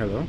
Hello?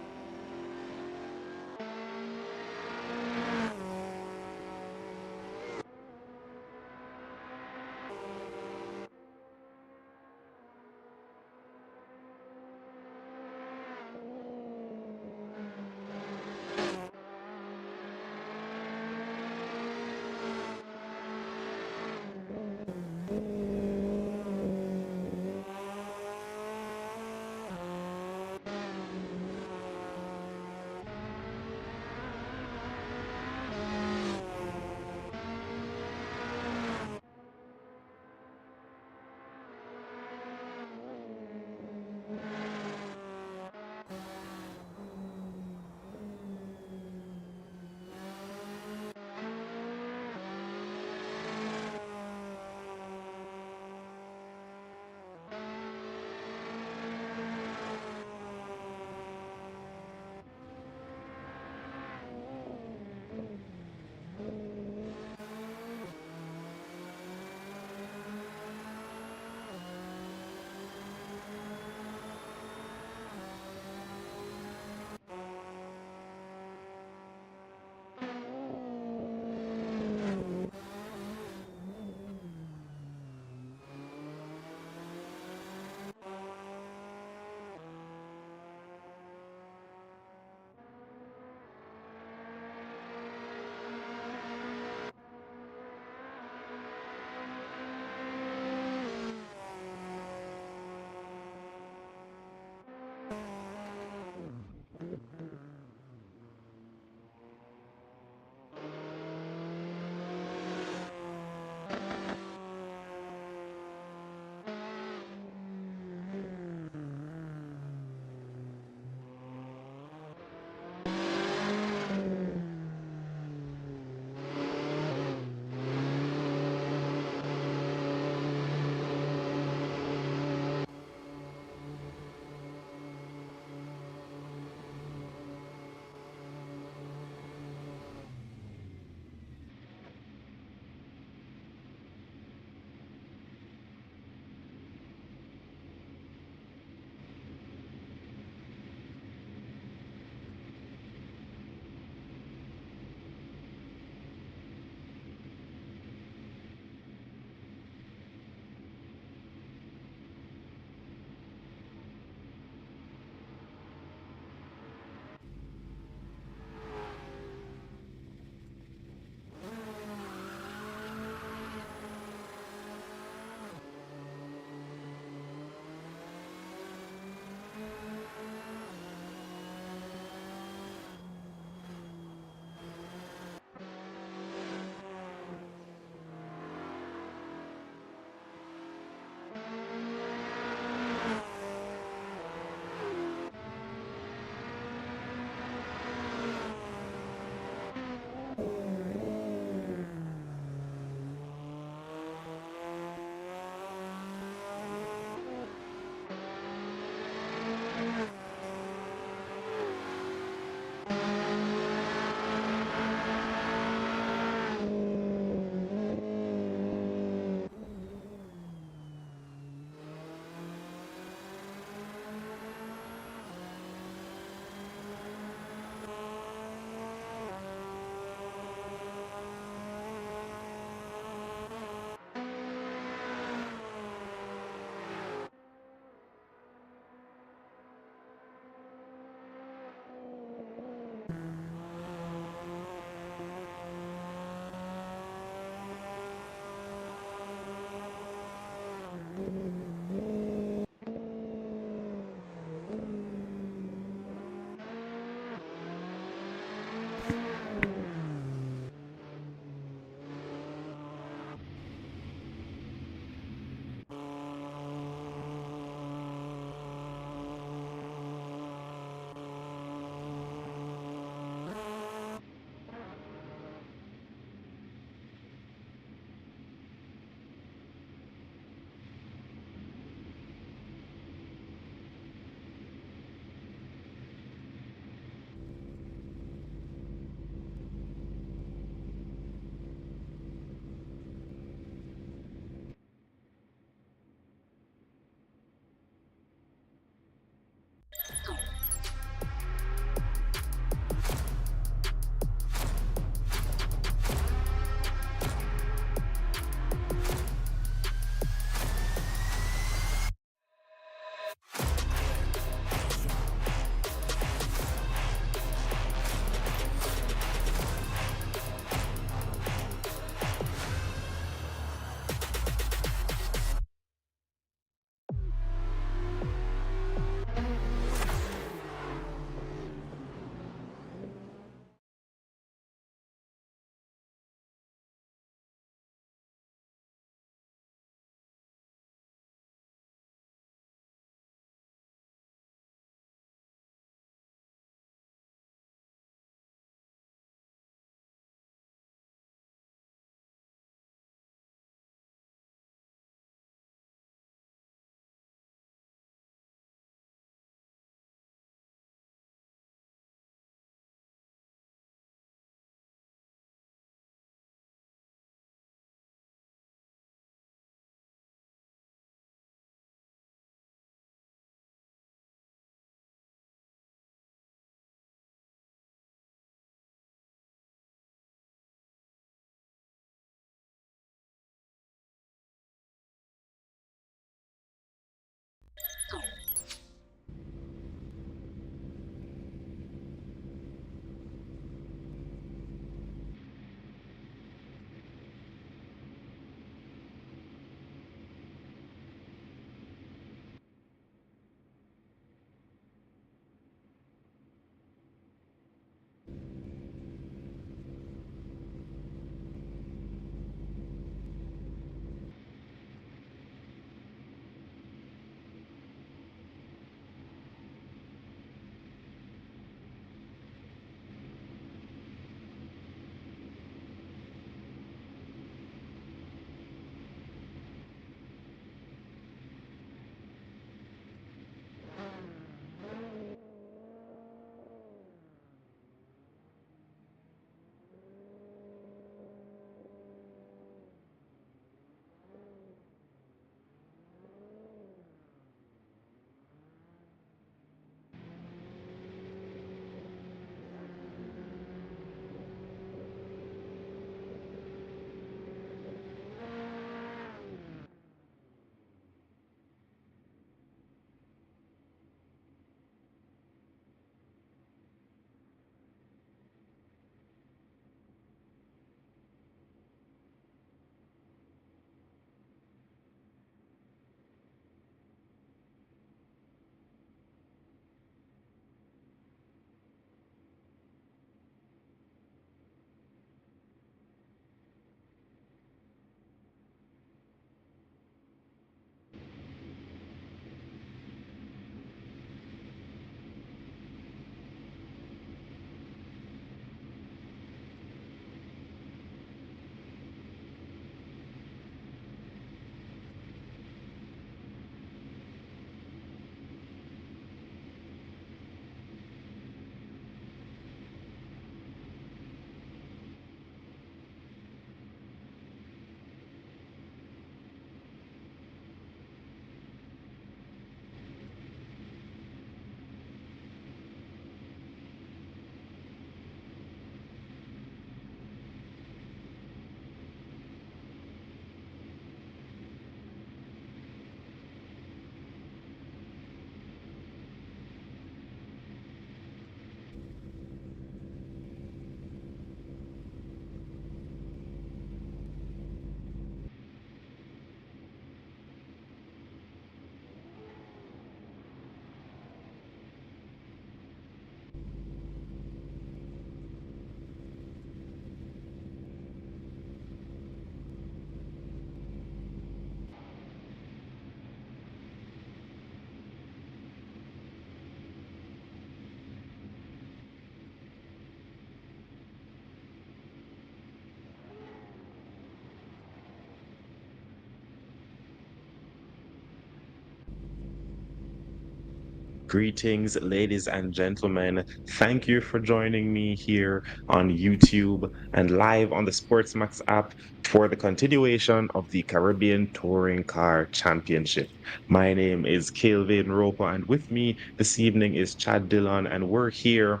Greetings, ladies and gentlemen. Thank you for joining me here on YouTube and live on the SportsMax app for the continuation of the Caribbean Touring Car Championship. My name is Kelvin Roper, and with me this evening is Chad Dillon, and we're here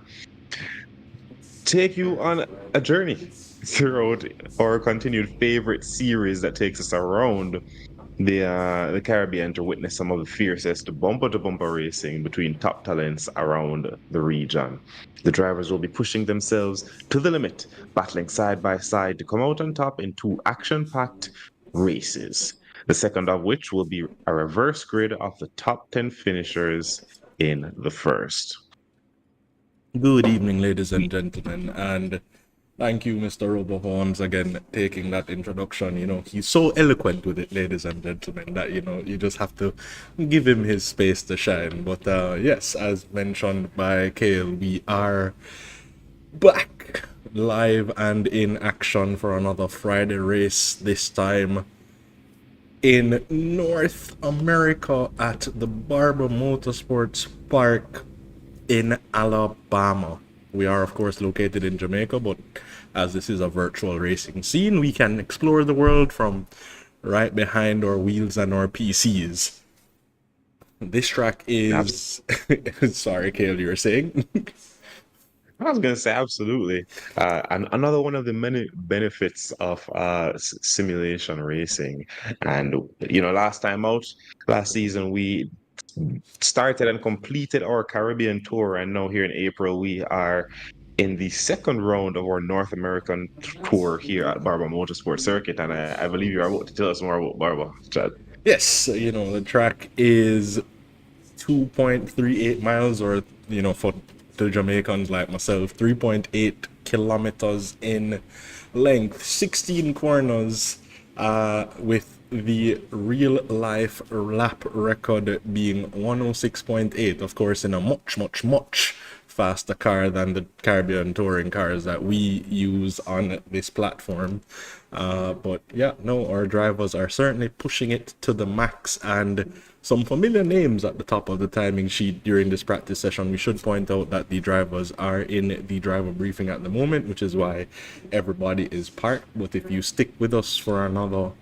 to take you on a journey throughout our continued favorite series that takes us around the Caribbean to witness some of the fiercest bumper to bumper racing between top talents around the region. The drivers will be pushing themselves to the limit, battling side by side to come out on top in two action packed races. The second of which will be a reverse grid of the top 10 finishers in the first. Good evening, ladies and gentlemen, and thank you, Mr. Robo, for once again taking that introduction. He's so eloquent with it, ladies and gentlemen, that you just have to give him his space to shine. But yes, as mentioned by Kale, we are back live and in action for another Friday race, this time in North America at the Barber Motorsports Park in Alabama. We are, of course, located in Jamaica, but as this is a virtual racing scene, we can explore the world from right behind our wheels and our PCs. This track is... Sorry, Kale, you were saying? I was going to say absolutely. And another one of the many benefits of simulation racing. And, last season, we started and completed our Caribbean tour. And now here in April, we are in the second round of our North American tour here at Barber Motorsports Circuit. And I believe you're about to tell us more about Barber, Chad. Yes, the track is 2.38 miles, or, for the Jamaicans like myself, 3.8 kilometers in length, 16 corners, with the real life lap record being 106.8, of course, in a much faster car than the Caribbean touring cars that we use on this platform. But yeah, no, our drivers are certainly pushing it to the max, and some familiar names at the top of the timing sheet during this practice session. We should point out that the drivers are in the driver briefing at the moment, which is why everybody is parked. But if you stick with us for another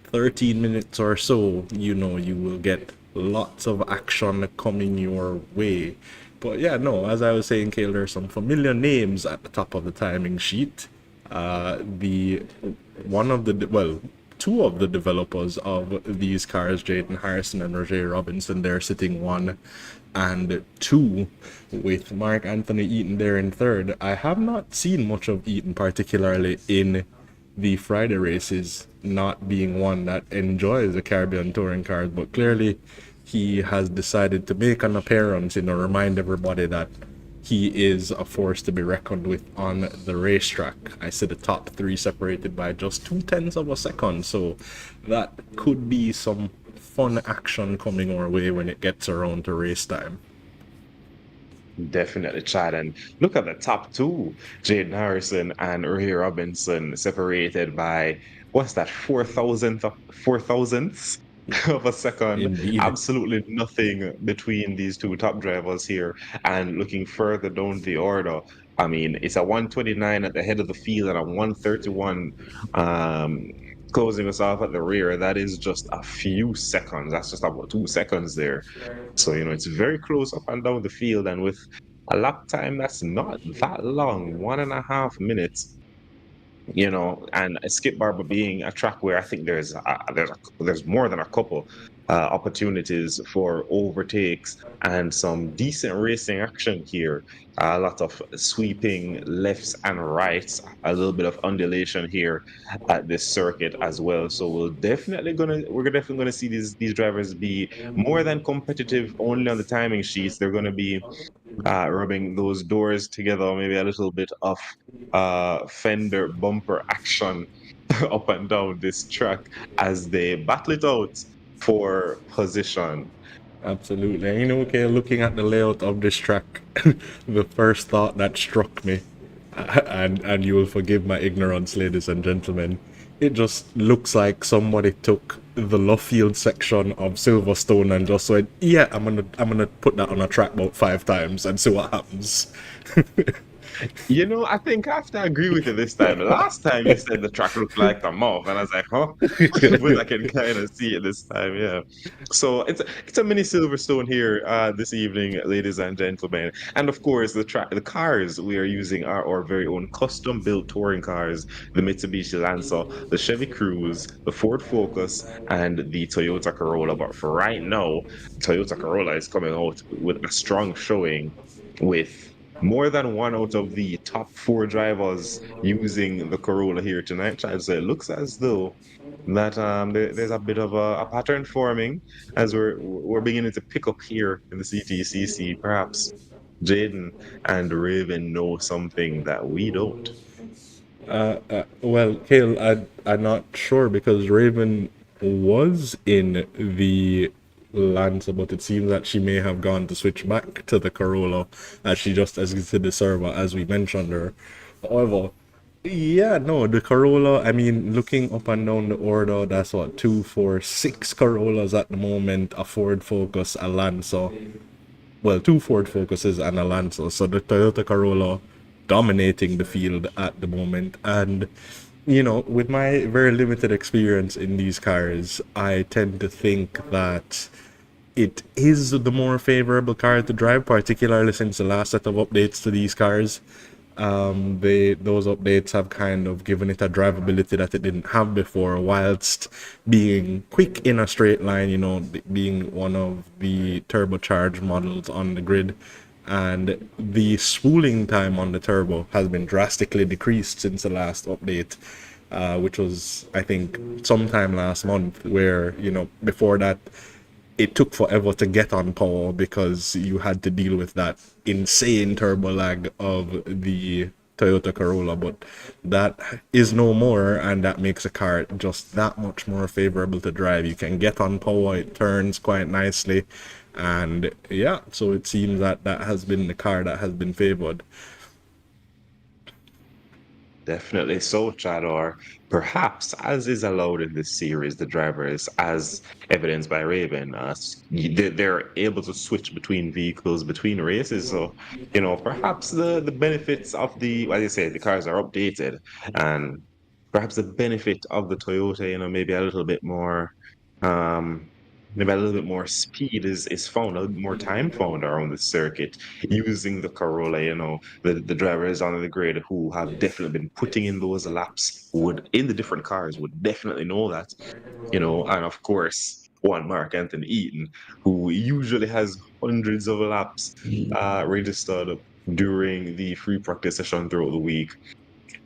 13 minutes or so, you will get lots of action coming your way. But yeah, no, as I was saying, Kale, there are some familiar names at the top of the timing sheet. Two of the developers of these cars, Jaden Harrison and Roger Robinson, they're sitting 1 and 2, with Mark Anthony Eaton there in third. I have not seen much of Eaton, particularly in the Friday races, not being one that enjoys the Caribbean touring cars, but clearly he has decided to make an appearance, remind everybody that he is a force to be reckoned with on the racetrack. I see the top 3 separated by just 0.2 of a second, so that could be some fun action coming our way when it gets around to race time. Definitely, Chad. And look at the top 2, Jaden Harrison and Roger Robinson, separated by what's that, 4,000ths of a second. Indeed. Absolutely nothing between these two top drivers here. And looking further down the order, I mean, it's a 129 at the head of the field and a 131 closing us off at the rear. That is just a few seconds. That's just about 2 seconds there. So, it's very close up and down the field, and with a lap time that's not that long, 1.5 minutes. And Skip Barber being a track where I think there's more than a couple opportunities for overtakes and some decent racing action here. A lot of sweeping lefts and rights, a little bit of undulation here at this circuit as well. So we're definitely gonna see these drivers be more than competitive only on the timing sheets. They're gonna be rubbing those doors together, maybe a little bit of fender bumper action up and down this track as they battle it out for position. Absolutely. And okay, looking at the layout of this track, the first thought that struck me, and you will forgive my ignorance, ladies and gentlemen, it just looks like somebody took the Luffield section of Silverstone and just went, yeah, I'm gonna put that on a track about 5 times and see what happens. You know, I think I have to agree with you this time. Last time you said the track looked like the mouth, and I was like, huh? But I can kind of see it this time, yeah. So it's a mini Silverstone here this evening, ladies and gentlemen. And of course, the cars we are using are our very own custom built touring cars, the Mitsubishi Lancer, the Chevy Cruze, the Ford Focus, and the Toyota Corolla. But for right now, Toyota Corolla is coming out with a strong showing with more than one out of the top four drivers using the Corolla here tonight, Chad. So it looks as though that there's a bit of a pattern forming as we're beginning to pick up here in the CTCC. Perhaps Jaden and Raven know something that we don't. Well, Kale, I'm not sure because Raven was in the Lancer, but it seems that she may have gone to switch back to the Corolla as she just exited the server, as we mentioned her. However, yeah, no, the Corolla, I mean, looking up and down the order, that's what, two, four, six Corollas at the moment, a Ford Focus, a Lancer, well, two Ford Focuses and a Lancer. So the Toyota Corolla dominating the field at the moment. And, you know, with my very limited experience in these cars, I tend to think that it is the more favorable car to drive, particularly since the last set of updates to these cars. Those updates have kind of given it a drivability that it didn't have before, whilst being quick in a straight line, you know, being one of the turbocharged models on the grid. And the spooling time on the turbo has been drastically decreased since the last update, which was, I think, sometime last month, where, you know, before that, it took forever to get on power because you had to deal with that insane turbo lag of the Toyota Corolla, but that is no more, and that makes a car just that much more favorable to drive. You can get on power, it turns quite nicely, and yeah, so it seems that that has been the car that has been favored. Definitely so, Chad, or perhaps, as is allowed in this series, the drivers, as evidenced by Raven, they're able to switch between vehicles, between races. So, you know, perhaps the benefits of as you say, the cars are updated, and perhaps the benefit of the Toyota, you know, maybe a little bit more, um, maybe a little bit more speed is found, a little bit more time found around the circuit using the Corolla, you know the drivers on the grid who have definitely been putting in those laps would in the different cars would definitely know that, you know, and of course one Mark Anthony Eaton, who usually has hundreds of laps registered during the free practice session throughout the week.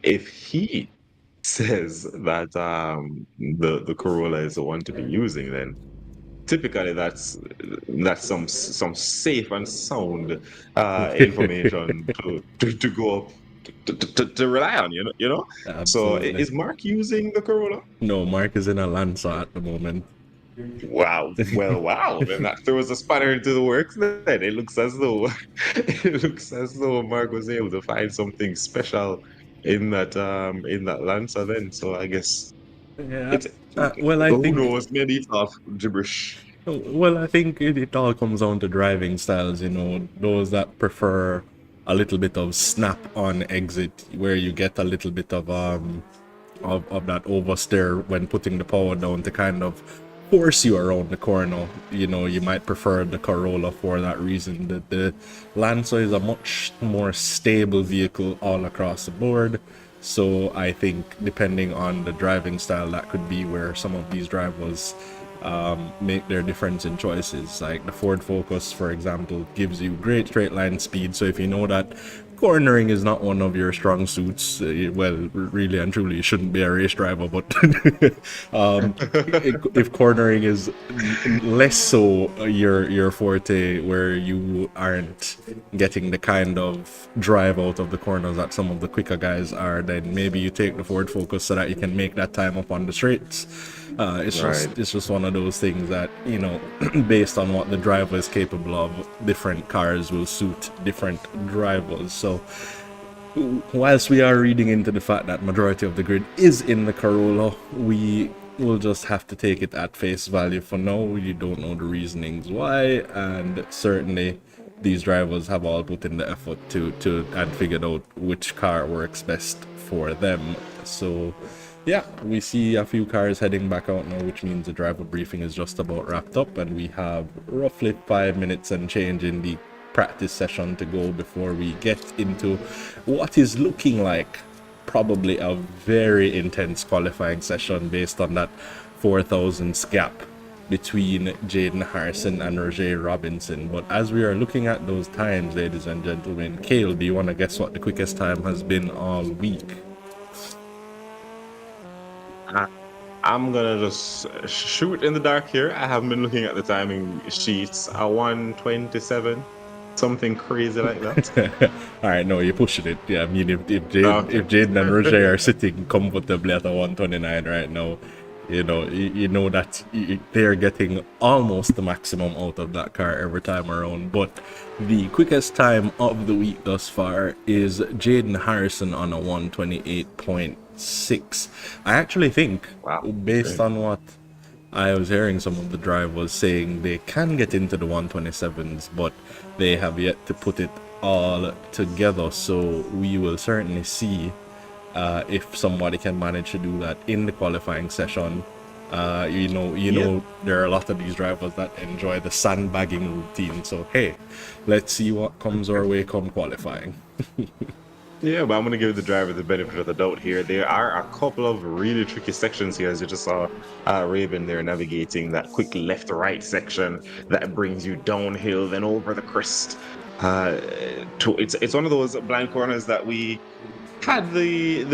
If he says that the Corolla is the one to be using, then typically that's some safe and sound information to go up to rely on, you know. So Absolutely. is Mark using the Corolla? No, Mark is in a Lancer at the moment. Wow, well, wow, then that throws a spanner into the works. Then it looks as though it looks as though Mark was able to find something special in that Lancer then. So I guess Yeah. it's Well, I who think knows, maybe it's all gibberish. Well, I think it all comes down to driving styles, you know, those that prefer a little bit of snap on exit where you get a little bit of that oversteer when putting the power down to kind of force you around the corner. You know, you might prefer the Corolla for that reason. The Lancer is a much more stable vehicle all across the board. So I think depending on the driving style, that could be where some of these drivers make their difference in choices. Like the Ford Focus, for example, gives you great straight line speed. So if you know that cornering is not one of your strong suits, well, really and truly, you shouldn't be a race driver. But if cornering is less so your forte, where you aren't getting the kind of drive out of the corners that some of the quicker guys are, then maybe you take the Ford Focus so that you can make that time up on the straights. Right. It's just one of those things that, you know, based on what the driver is capable of, different cars will suit different drivers. So whilst we are reading into the fact that majority of the grid is in the Corolla, we will just have to take it at face value for now. You don't know the reasonings why, and certainly these drivers have all put in the effort to and figured out which car works best for them. So yeah, we see a few cars heading back out now, which means the driver briefing is just about wrapped up, and we have roughly 5 minutes and change in the practice session to go before we get into what is looking like probably a very intense qualifying session based on that 4,000s gap between Jaden Harrison and Roger Robinson. But as we are looking at those times, ladies and gentlemen, Cale, do you want to guess what the quickest time has been all week? I'm gonna just shoot in the dark here. I haven't been looking at the timing sheets. A 1:27, something crazy like that. All right, no, you're pushing it. Yeah, I mean, if Okay. Jaden and Roger are sitting comfortably at a 129 right now, you know that they're getting almost the maximum out of that car every time around. But the quickest time of the week thus far is Jaden Harrison on a 128.6. I actually think, Wow. based Great. on what I was hearing some of the drivers saying, they can get into the 127s, but they have yet to put it all together. So we will certainly see if somebody can manage to do that in the qualifying session. Know, there are a lot of these drivers that enjoy the sandbagging routine. So hey, let's see what comes our way come qualifying. Yeah, but I'm gonna give the driver the benefit of the doubt here. There are a couple of really tricky sections here, as you just saw Raven there navigating that quick left-right section that brings you downhill, then over the crest. It's one of those blind corners that we had the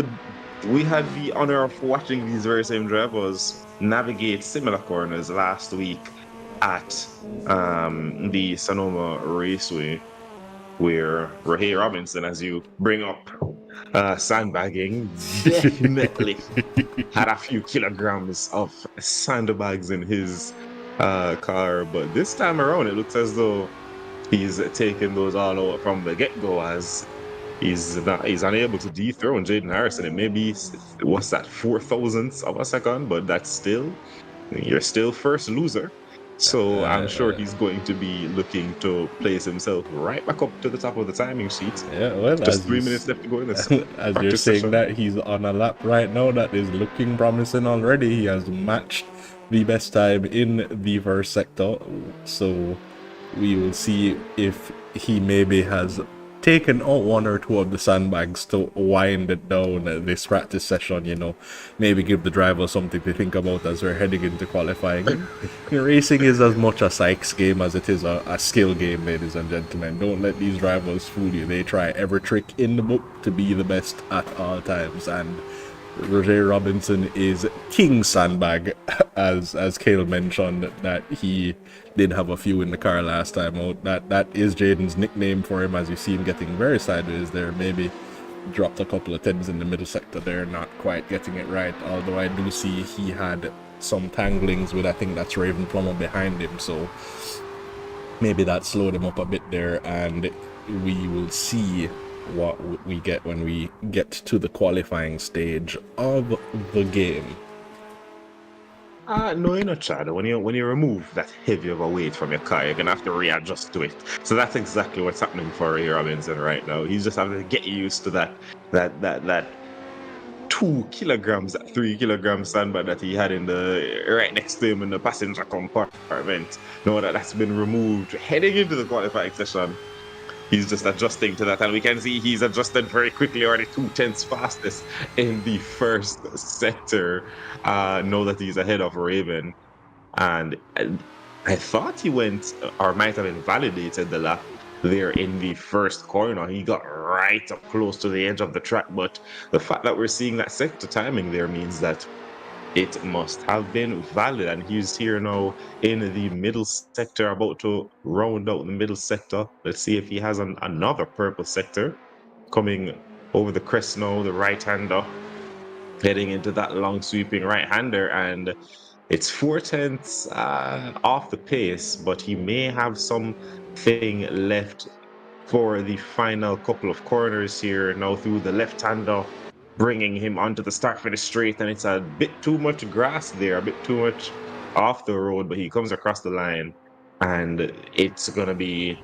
honor of watching these very same drivers navigate similar corners last week at the Sonoma Raceway, where Rahe Robinson, as you bring up, sandbagging, definitely had a few kilograms of sandbags in his car. But this time around, it looks as though he's taking those all out from the get-go, as he's unable to dethrone Jaden Harrison. It may be, what's that, 4,000ths of a second, but you're still first loser. So I'm sure he's going to be looking to place himself right back up to the top of the timing sheet. Yeah, well, Just 3 minutes left to go in this as you're practice saying session. that, he's on a lap right now that is looking promising already. He has matched the best time in the first sector, so we will see if he maybe has taken out one or two of the sandbags to wind it down this practice session. Maybe give the driver something to think about as we're heading into qualifying. Racing is as much a psychs game as it is a skill game, ladies and gentlemen. Don't let these drivers fool you. They try every trick in the book to be the best at all times, and Roger Robinson is king sandbag, as Cale mentioned that he did have a few in the car last time out. That is Jaden's nickname for him, as you see him getting very sideways there. Maybe dropped a couple of tens in the middle sector there, not quite getting it right. Although I do see he had some tanglings with, I think that's Raven Plummer behind him, so maybe that slowed him up a bit there, and we will see what we get when we get to the qualifying stage of the game. No, you're not, Chad. When you remove that heavy of a weight from your car, you're gonna have to readjust to it. So that's exactly what's happening for Ray Robinson right now. He's just having to get used to that 2 kilograms, that 3 kilogram sandbag that he had in the right next to him in the passenger compartment. Now that's been removed, heading into the qualifying session, he's just adjusting to that, and we can see he's adjusted very quickly, already 2 tenths fastest in the first sector. Know that he's ahead of Raven, and I thought he went, or might have invalidated the lap there in the first corner. He got right up close to the edge of the track, but the fact that we're seeing that sector timing there means that it must have been valid, and he's here now in the middle sector, about to round out the middle sector. Let's see if he has another purple sector coming over the crest now, the right-hander heading into that long sweeping right-hander, and it's 4 tenths off the pace, but he may have something left for the final couple of corners here. Now through the left-hander, bringing him onto the start finish straight, and it's a bit too much grass there, a bit too much off the road, but he comes across the line, and it's gonna be.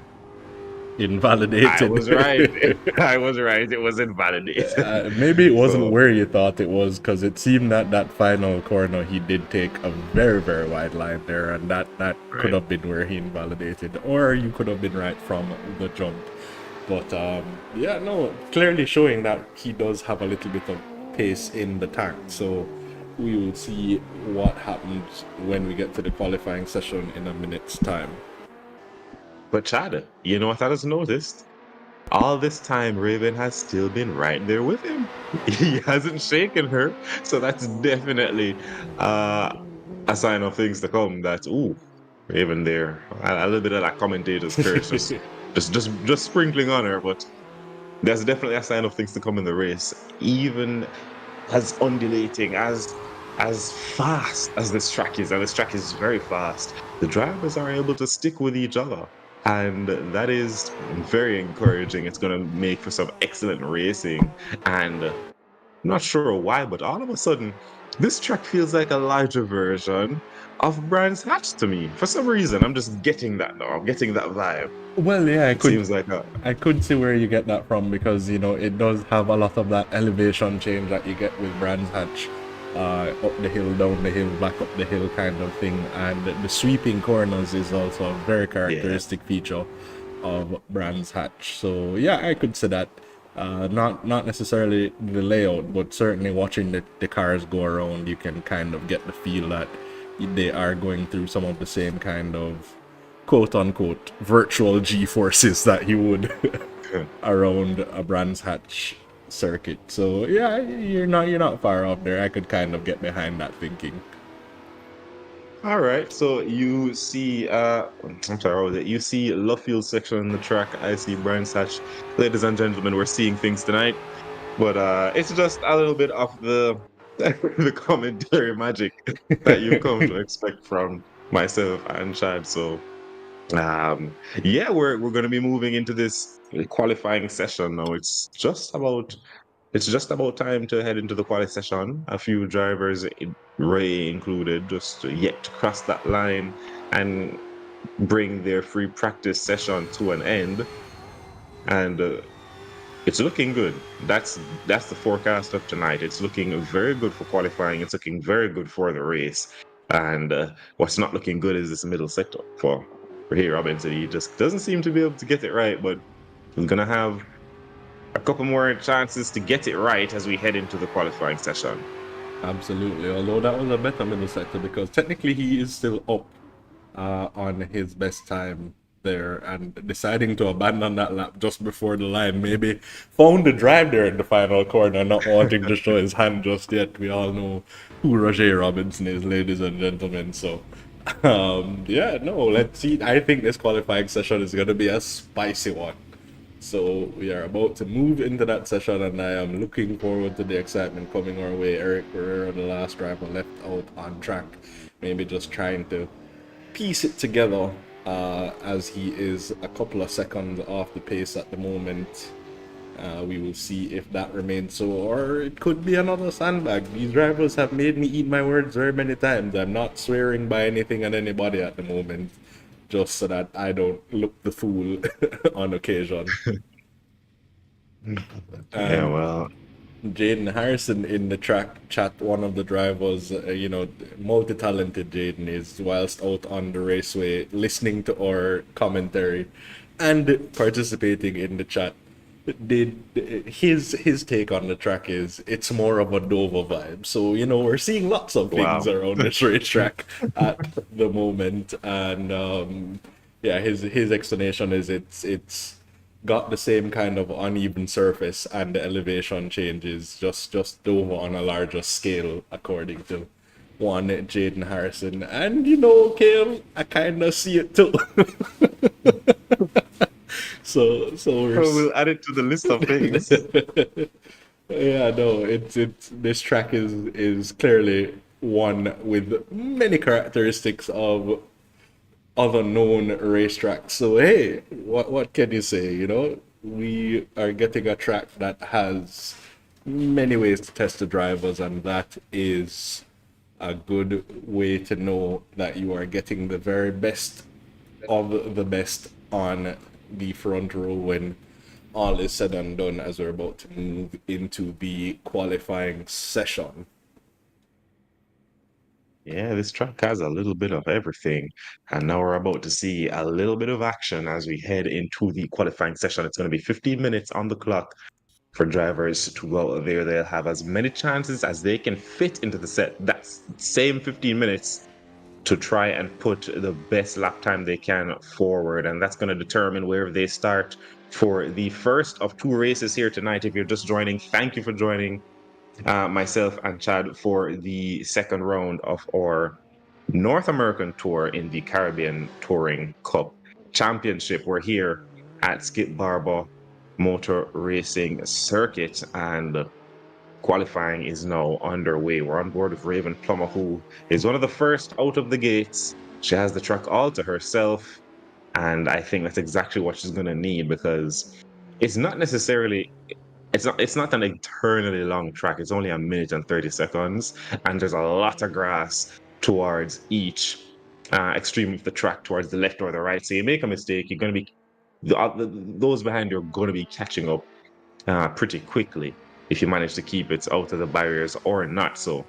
I Invalidated. was right. I was right. It was invalidated. Maybe it wasn't So where you thought it was, because it seemed that that final corner he did take a very, very wide line there, and that could right. have been where he invalidated, or you could have been right from the jump. But yeah, no, clearly showing that he does have a little bit of pace in the tank. So we will see what happens when we get to the qualifying session in a minute's time. But Chad, you know what I just noticed? All this time, Raven has still been right there with him. He hasn't shaken her, so that's definitely uh, a sign of things to come. That ooh, Raven there, a little bit of that commentator's curse, just sprinkling on her, but there's definitely a sign of things to come in the race. Even as undulating as fast as this track is, and this track is very fast, the drivers are able to stick with each other. And that is very encouraging. It's going to make for some excellent racing. And I'm not sure why, but all of a sudden, this track feels like a larger version of Brands Hatch to me. For some reason, I'm just getting that now. I'm getting that vibe. Well, yeah, It seems like I could see where you get that from, because you know it does have a lot of that elevation change that you get with Brands Hatch, up the hill, down the hill, back up the hill kind of thing, and the sweeping corners is also a very yeah. characteristic feature of Brands Hatch. So yeah, I could say that. Not necessarily the layout, but certainly watching the cars go around, you can kind of get the feel that they are going through some of the same kind of quote unquote virtual G forces that you would around a Brands Hatch circuit. So yeah, you're not far off there. I could kind of get behind that thinking. All right, so you see, I'm sorry, what was it? You see Luffield section on the track. I see Brian Satch. Ladies and gentlemen, we're seeing things tonight, but it's just a little bit of the the commentary magic that you've come to expect from myself and Chad. So, yeah, we're going to be moving into this qualifying session now. It's just about time to head into the quali session. A few drivers, Ray included, just yet to cross that line and bring their free practice session to an end. And it's looking good. That's the forecast of tonight. It's looking very good for qualifying. It's looking very good for the race. And what's not looking good is this middle sector for here, Robinson. He just doesn't seem to be able to get it right, but he's gonna have a couple more chances to get it right as we head into the qualifying session. Absolutely. Although that was a better middle sector, because technically he is still up on his best time there, and deciding to abandon that lap just before the line, maybe found the drive there in the final corner, not wanting to show his hand just yet. We all know who Roger Robinson is, ladies and gentlemen. So yeah, no, let's see. I think this qualifying session is going to be a spicy one. So we are about to move into that session, and I am looking forward to the excitement coming our way. Eric Guerrero, the last driver left out on track, maybe just trying to piece it together, as he is a couple of seconds off the pace at the moment. We will see if that remains so, or it could be another sandbag. These drivers have made me eat my words very many times. I'm not swearing by anything and anybody at the moment, just so that I don't look the fool on occasion. Yeah, And well, Jaden Harrison in the track chat, one of the drivers, multi-talented Jaden is, whilst out on the raceway, listening to our commentary and participating in the chat. Did his take on the track is it's more of a Dover vibe. So we're seeing lots of things wow. around this racetrack at the moment, and yeah, his explanation is it's got the same kind of uneven surface, and the elevation changes just Dover on a larger scale, according to one Jaden Harrison. And Kale, I kind of see it too. So we're We'll add it to the list of things. yeah, no, it's this track is clearly one with many characteristics of other known racetracks. So hey, what can you say? You know, we are getting a track that has many ways to test the drivers, and that is a good way to know that you are getting the very best of the best on the front row when all is said and done, as we're about to move into the qualifying session. Yeah, this track has a little bit of everything. And now we're about to see a little bit of action as we head into the qualifying session. It's going to be 15 minutes on the clock for drivers to go out there. They'll have as many chances as they can fit into the set. That's same 15 minutes to try and put the best lap time they can forward. And that's going to determine where they start for the first of two races here tonight. If you're just joining, thank you for joining myself and Chad for the second round of our North American tour in the Caribbean Touring Cup Championship. We're here at Skip Barber Motor Racing Circuit, and qualifying is now underway. We're on board with Raven Plummer, who is one of the first out of the gates. She has the track all to herself, and I think that's exactly what she's going to need, because it's not necessarily it's not an eternally long track. It's only a minute and 30 seconds, and there's a lot of grass towards each extreme of the track, towards the left or the right. So you make a mistake, you're going to be those behind you are going to be catching up pretty quickly if you manage to keep it out of the barriers or not. So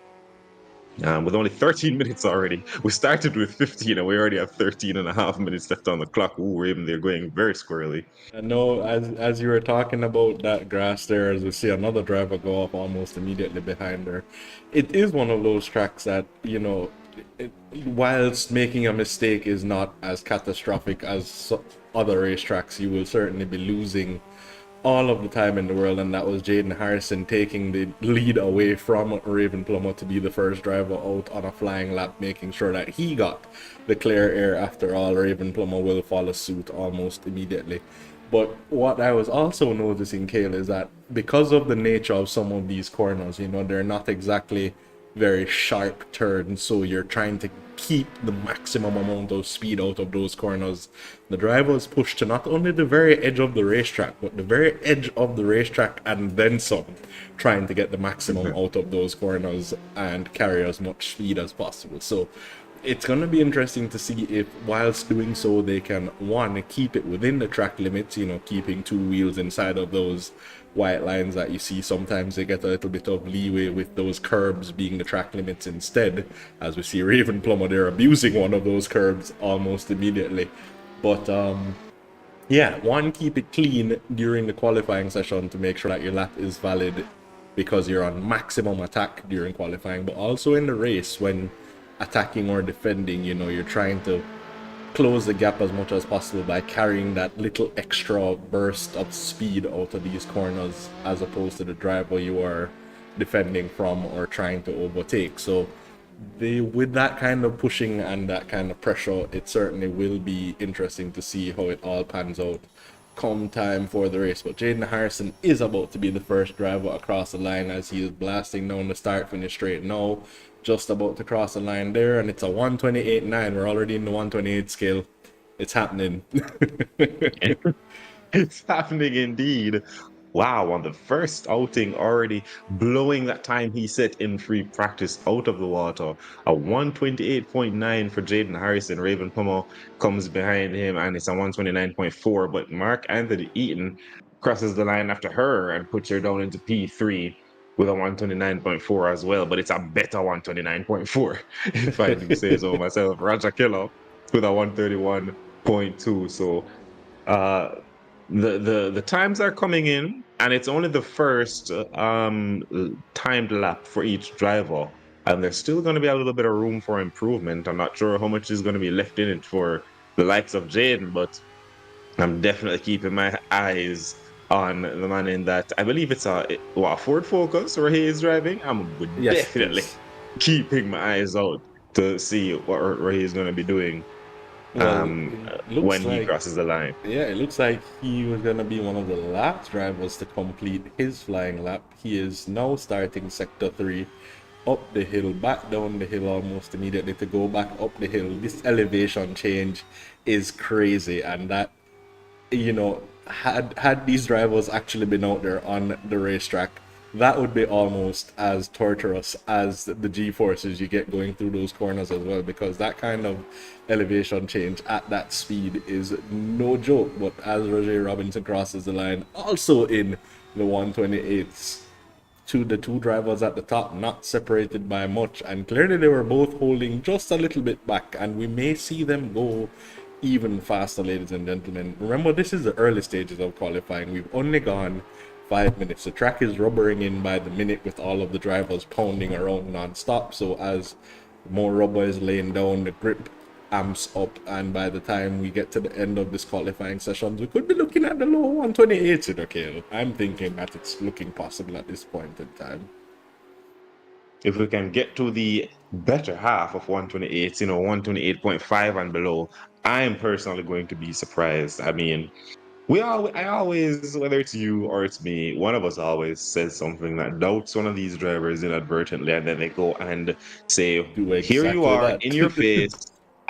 with only 13 minutes already, we started with 15 and we already have 13 and a half minutes left on the clock. Ooh, Raven, they're going very squirrely. I know, as you were talking about that grass there, as we see another driver go up almost immediately behind her, it is one of those tracks that, you know, whilst making a mistake is not as catastrophic as other racetracks, you will certainly be losing all of the time in the world, and that was Jaden Harrison taking the lead away from Raven Plummer to be the first driver out on a flying lap, making sure that he got the clear air. After all, Raven Plummer will follow suit almost immediately. But what I was also noticing, Kale, is that because of the nature of some of these corners, you know, they're not exactly very sharp turns, so you're trying to keep the maximum amount of speed out of those corners. The driver is pushed to not only the very edge of the racetrack, but the very edge of the racetrack and then some, trying to get the maximum out of those corners and carry as much speed as possible. So it's going to be interesting to see if, whilst doing so, they can, one, keep it within the track limits, you know, keeping two wheels inside of those white lines that you see. Sometimes they get a little bit of leeway with those curbs being the track limits instead. As we see Raven Plummer, they're abusing one of those curbs almost immediately. But yeah, one, keep it clean during the qualifying session to make sure that your lap is valid, because you're on maximum attack during qualifying, but also in the race when attacking or defending, you know, you're trying to close the gap as much as possible by carrying that little extra burst of speed out of these corners, as opposed to the driver you are defending from or trying to overtake. So with that kind of pushing and that kind of pressure, it certainly will be interesting to see how it all pans out come time for the race. But Jaden Harrison is about to be the first driver across the line as he is blasting down the start finish straight now, just about to cross the line there, and it's a 128.9. We're already in the 128 scale. It's happening. It's happening indeed. Wow, on the first outing already blowing that time he set in free practice out of the water. A 128.9 for Jaden Harrison. Raven Plummer comes behind him and it's a 129.4. But Mark Anthony Eaton crosses the line after her and puts her down into P3 with a 129.4 as well. But it's a better 129.4, if I do say so myself. Roger Keller with a 131.2. So the times are coming in, and it's only the first timed lap for each driver, and there's still going to be a little bit of room for improvement. I'm not sure how much is going to be left in it for the likes of Jaden, but I'm definitely keeping my eyes on the man in that. I believe it's a Ford Focus where he is driving. I'm Yes, definitely please. keeping my eyes out to see what he's going to be doing Well, it looks when he like, crosses the line. yeah, it looks like he was gonna be one of the last drivers to complete his flying lap. He is now starting sector 3. up the hill, back down the hill almost immediately to go back up the hill. This elevation change is crazy, and that, you know, had these drivers actually been out there on the racetrack, that would be almost as torturous as the G-forces you get going through those corners as well, because that kind of elevation change at that speed is no joke. But as Roger Robinson crosses the line, also in the 128s, to the two drivers at the top, not separated by much, and clearly they were both holding just a little bit back, and we may see them go even faster, ladies and gentlemen. Remember, this is the early stages of qualifying. We've only gone 5 minutes. The track is rubbering in by the minute with all of the drivers pounding around non-stop, so as more rubber is laying down, the grip amps up, and by the time we get to the end of this qualifying sessions, we could be looking at the low 128s in O'Kale. I'm thinking that it's looking possible at this point in time. If we can get to the better half of 128, 128.5 and below, I am personally going to be surprised. I mean, I always, whether it's you or it's me, one of us always says something that doubts one of these drivers inadvertently, and then they go and say, Do "Here you exactly are, that. in your face.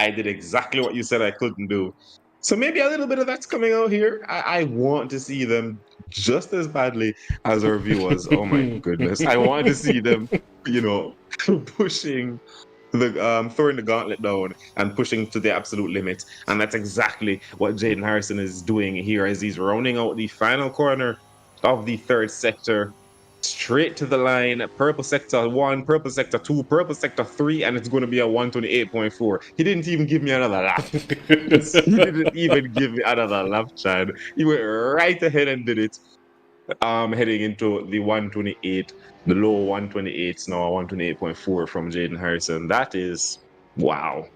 I did exactly what you said I couldn't do." So maybe a little bit of that's coming out here. I want to see them just as badly as our viewers. Oh my goodness. I want to see them, you know, pushing throwing the gauntlet down and pushing to the absolute limit. And that's exactly what Jaden Harrison is doing here as he's rounding out the final corner of the third sector. Straight to the line, purple sector 1, purple sector 2, purple sector 3, and it's going to be a 128.4. He didn't even give me another lap. He didn't even give me another lap, Chad. He went right ahead and did it. Heading into the 128, the low 128s now, 128.4 from Jaden Harrison. That is wow.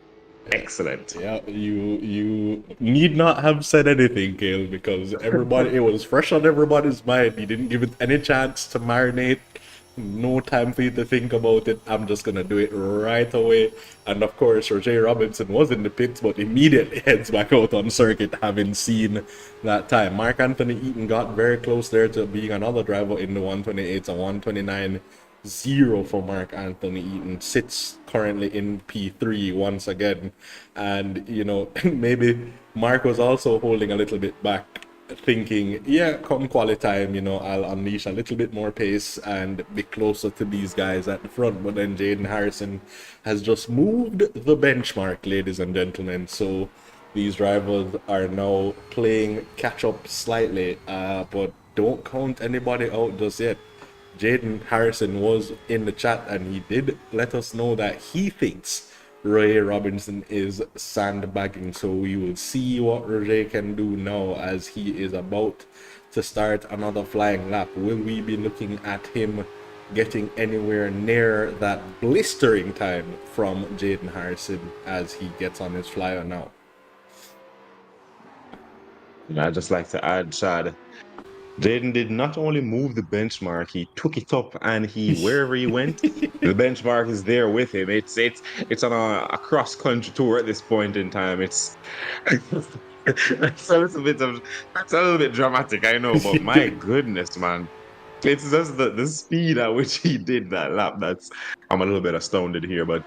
Excellent. Yeah, you need not have said anything, Kale, because everybody, it was fresh on everybody's mind. You didn't give it any chance to marinate. No time for you to think about it. I'm just gonna do it right away. And of course, Roger Robinson was in the pits, but immediately heads back out on circuit, having seen that time. Mark Anthony Eaton got very close there to being another driver in the 128 and 129.0 for Mark Anthony Eaton. Sits currently in P3 once again. And, maybe Mark was also holding a little bit back, thinking, yeah, come quality time, I'll unleash a little bit more pace and be closer to these guys at the front. But then Jaden Harrison has just moved the benchmark, ladies and gentlemen. So these drivers are now playing catch up slightly, but don't count anybody out just yet. Jaden Harrison was in the chat and he did let us know that he thinks Roger Robinson is sandbagging. So we will see what Roger can do now as he is about to start another flying lap. Will we be looking at him getting anywhere near that blistering time from Jaden Harrison as he gets on his flyer now? I'd just like to add, Chad, Jaden did not only move the benchmark, he took it up, and wherever he went, the benchmark is there with him. It's on a cross country tour at this point in time. It's it's a little bit dramatic, I know, but my goodness, man. It's just the speed at which he did that lap. I'm a little bit astounded here, but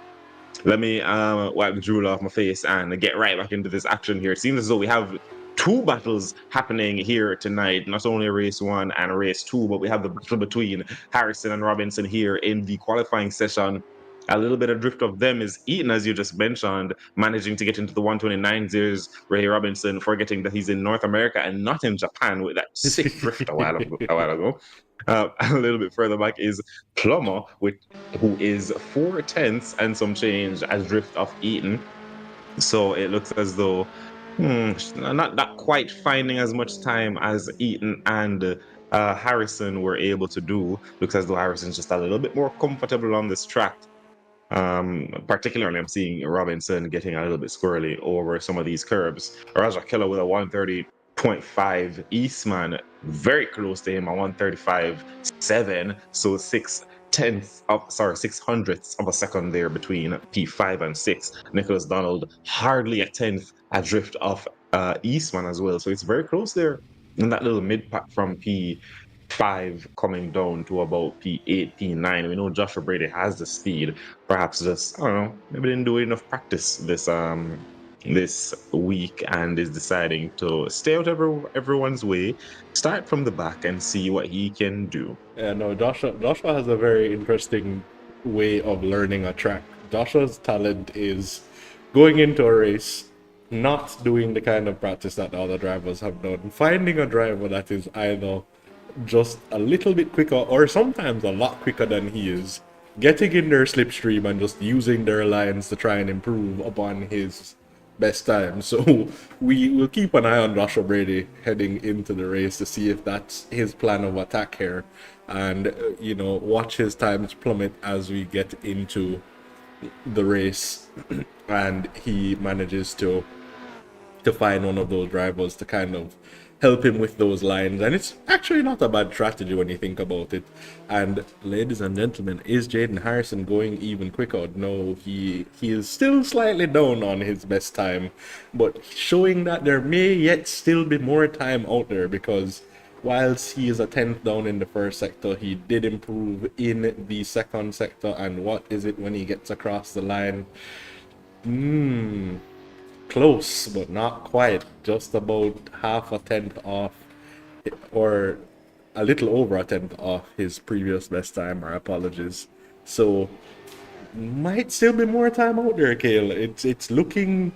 let me wipe the drool off my face and get right back into this action here. It seems as though we have two battles happening here tonight, not only race 1 and race 2, but we have the battle between Harrison and Robinson here in the qualifying session. A little bit of drift of them is Eaton, as you just mentioned, managing to get into the 129. There's Ray Robinson, forgetting that he's in North America and not in Japan with that sick drift a while ago. A little bit further back is Plummer, who is 4/10 and some change as drift of Eaton. So it looks as though not quite finding as much time as Eaton and Harrison were able to do. Looks as though Harrison's just a little bit more comfortable on this track. Particularly, I'm seeing Robinson getting a little bit squirrely over some of these curbs. Raja Keller with a 130.5, Eastman very close to him, a 135.7, so 6/hundredths of a second there between P5 and 6. Nicholas Donald hardly a tenth a drift of Eastman as well, so it's very close there in that little mid pack from P P5 coming down to about P8, P9. We know Joshua Brady has the speed. Perhaps just, I don't know, maybe didn't do enough practice this week and is deciding to stay out of everyone's way, start from the back and see what he can do. Yeah, no, Joshua has a very interesting way of learning a track. Joshua's talent is going into a race, not doing the kind of practice that the other drivers have done, finding a driver that is either just a little bit quicker or sometimes a lot quicker than he is, getting in their slipstream and just using their lines to try and improve upon his best time. So we will keep an eye on Joshua Brady heading into the race to see if that's his plan of attack here, and watch his times plummet as we get into the race, and he manages to find one of those drivers to kind of help him with those lines. And it's actually not a bad strategy when you think about it. And ladies and gentlemen, is Jaden Harrison going even quicker? No, he is still slightly down on his best time, but showing that there may yet still be more time out there, because whilst he is a 10th down in the first sector, he did improve in the second sector. And what is it when he gets across the line? Close, but not quite. Just about half a tenth off, or a little over a tenth off his previous best time. Our apologies. So might still be more time out there, Kale. It's looking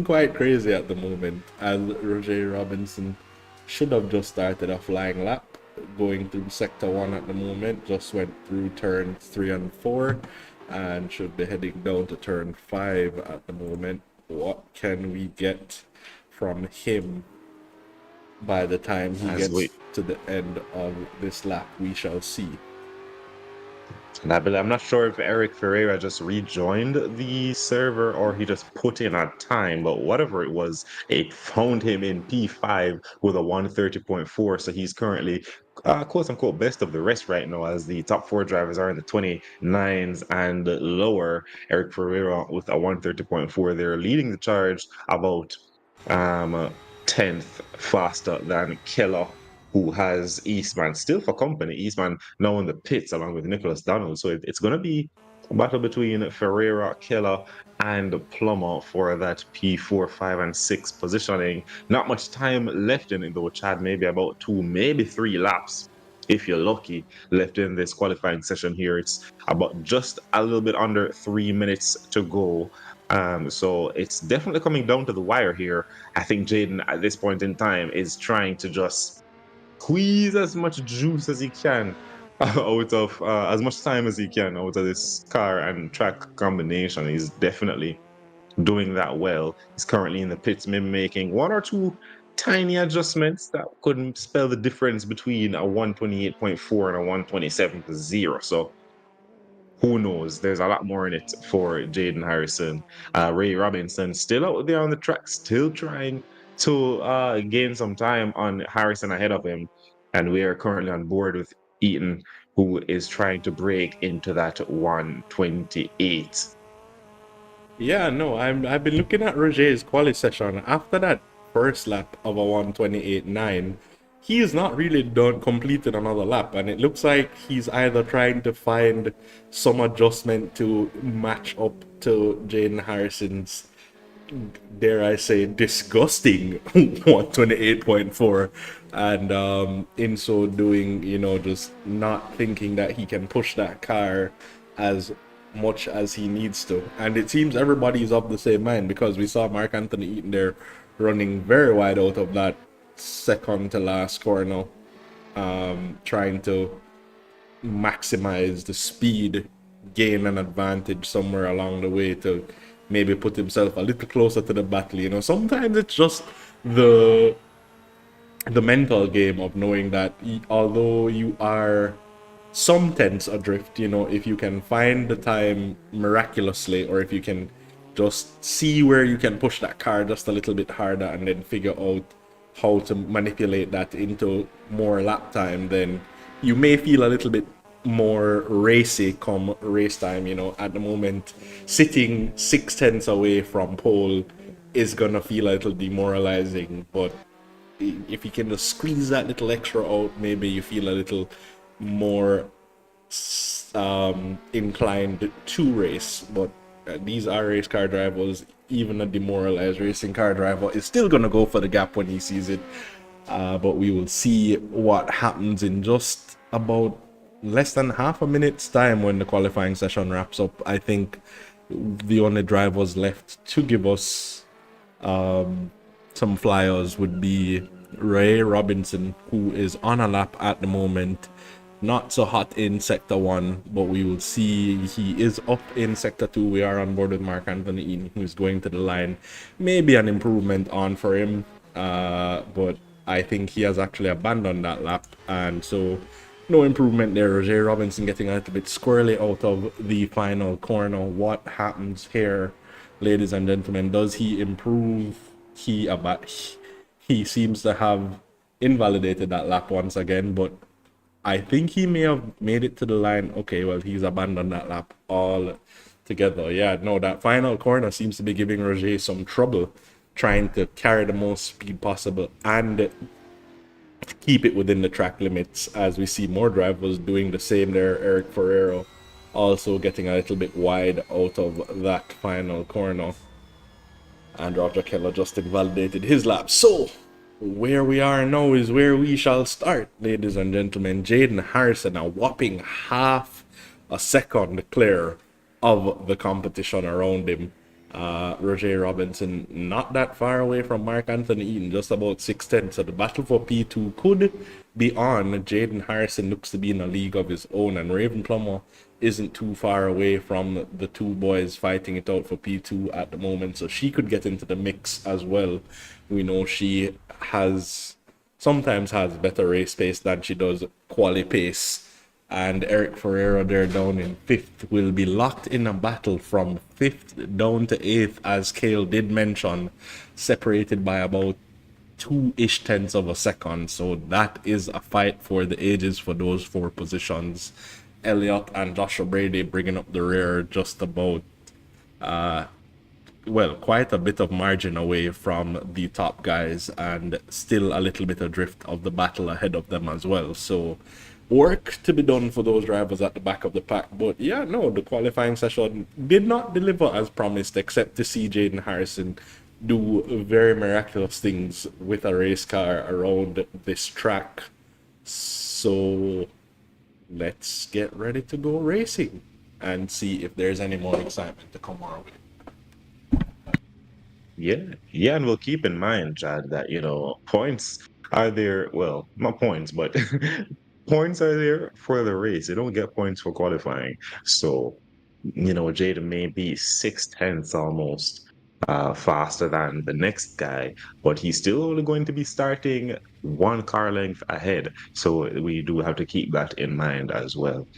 quite crazy at the moment, as Roger Robinson should have just started a flying lap going through sector 1 at the moment. Just went through turn 3 and 4 and should be heading down to turn 5 at the moment. What can we get from him by the time he As gets we to the end of this lap? We shall see. And I'm not sure if Eric Ferreira just rejoined the server or he just put in a time, but whatever it was, it found him in P5 with a 130.4. So he's currently, quote unquote, best of the rest right now, as the top 4 drivers are in the 29s and lower. Eric Ferreira with a 130.4. They're leading the charge about 10th faster than Keller, who has Eastman still for company. Eastman now in the pits along with Nicholas Donald. So it's going to be a battle between Ferreira, Keller, and Plummer for that P4, 5, and 6 positioning. Not much time left in it though, Chad. Maybe about 2, maybe 3 laps, if you're lucky, left in this qualifying session here. It's about just a little bit under 3 minutes to go. So it's definitely coming down to the wire here. I think Jaden at this point in time is trying to just squeeze as much juice as he can out of as much time as he can out of this car and track combination. He's definitely doing that well. He's currently in the pits, maybe making 1 or 2 tiny adjustments that couldn't spell the difference between a 128.4 and a 127.0. So who knows? There's a lot more in it for Jaden Harrison. Ray Robinson still out there on the track, still trying to gain some time on Harrison ahead of him. And we are currently on board with Eaton, who is trying to break into that 128. Yeah, no, I've been looking at Roger's quali session. After that first lap of a 128.9, he is not really done completed another lap, and it looks like he's either trying to find some adjustment to match up to Jaden Harrison's, dare I say, disgusting 128.4, and in so doing, just not thinking that he can push that car as much as he needs to. And it seems everybody's of the same mind, because we saw Mark Anthony Eaton there running very wide out of that second to last corner, trying to maximize the speed, gain an advantage somewhere along the way to maybe put himself a little closer to the battle. Sometimes it's just the mental game of knowing that although you are some tenths adrift, if you can find the time miraculously, or if you can just see where you can push that car just a little bit harder and then figure out how to manipulate that into more lap time, then you may feel a little bit more racy come race time. At the moment, sitting 6 tenths away from pole is gonna feel a little demoralizing, but if he can just squeeze that little extra out, maybe you feel a little more inclined to race. But these are race car drivers. Even a demoralized racing car driver is still gonna go for the gap when he sees it. But we will see what happens in just about less than half a minute's time when the qualifying session wraps up. I think the only drivers left to give us some flyers would be Ray Robinson, who is on a lap at the moment. Not so hot in Sector 1, but we will see he is up in Sector 2. We are on board with Mark Anthony Eaton, who is going to the line. Maybe an improvement on for him, but I think he has actually abandoned that lap, and so no improvement there. Roger Robinson getting a little bit squirrely out of the final corner. What happens here, ladies and gentlemen? Does he improve? He seems to have invalidated that lap once again, but I think he may have made it to the line. Okay, well, he's abandoned that lap altogether. Yeah, no, that final corner seems to be giving Roger some trouble, trying to carry the most speed possible and keep it within the track limits, as we see more drivers doing the same there. Eric Ferrero also getting a little bit wide out of that final corner. And Roger Keller just invalidated his lap. So, where we are now is where we shall start, ladies and gentlemen. Jaden Harrison, a whopping half a second clear of the competition around him. Roger Robinson not that far away from Mark Anthony Eaton, just about 6'10". So the battle for P2 could be on. Jaden Harrison looks to be in a league of his own, and Raven Plummer isn't too far away from the two boys fighting it out for P2 at the moment, so she could get into the mix as well. We know she sometimes has better race pace than she does quali pace. And Eric Ferreira there down in 5th will be locked in a battle from 5th down to 8th, as Cale did mention, separated by about 2-ish tenths of a second. So that is a fight for the ages for those 4 positions. Elliott and Joshua Brady bringing up the rear just about, quite a bit of margin away from the top guys, and still a little bit of drift of the battle ahead of them as well. So work to be done for those drivers at the back of the pack. But yeah, no, the qualifying session did not deliver as promised, except to see Jaden Harrison do very miraculous things with a race car around this track. So let's get ready to go racing and see if there's any more excitement to come our way. Yeah, and we'll keep in mind, Chad, that points are there. Well, not points, but points are there for the race. You don't get points for qualifying. So, Jada may be 6 tenths almost faster than the next guy, but he's still only going to be starting 1 car length ahead. So we do have to keep that in mind as well.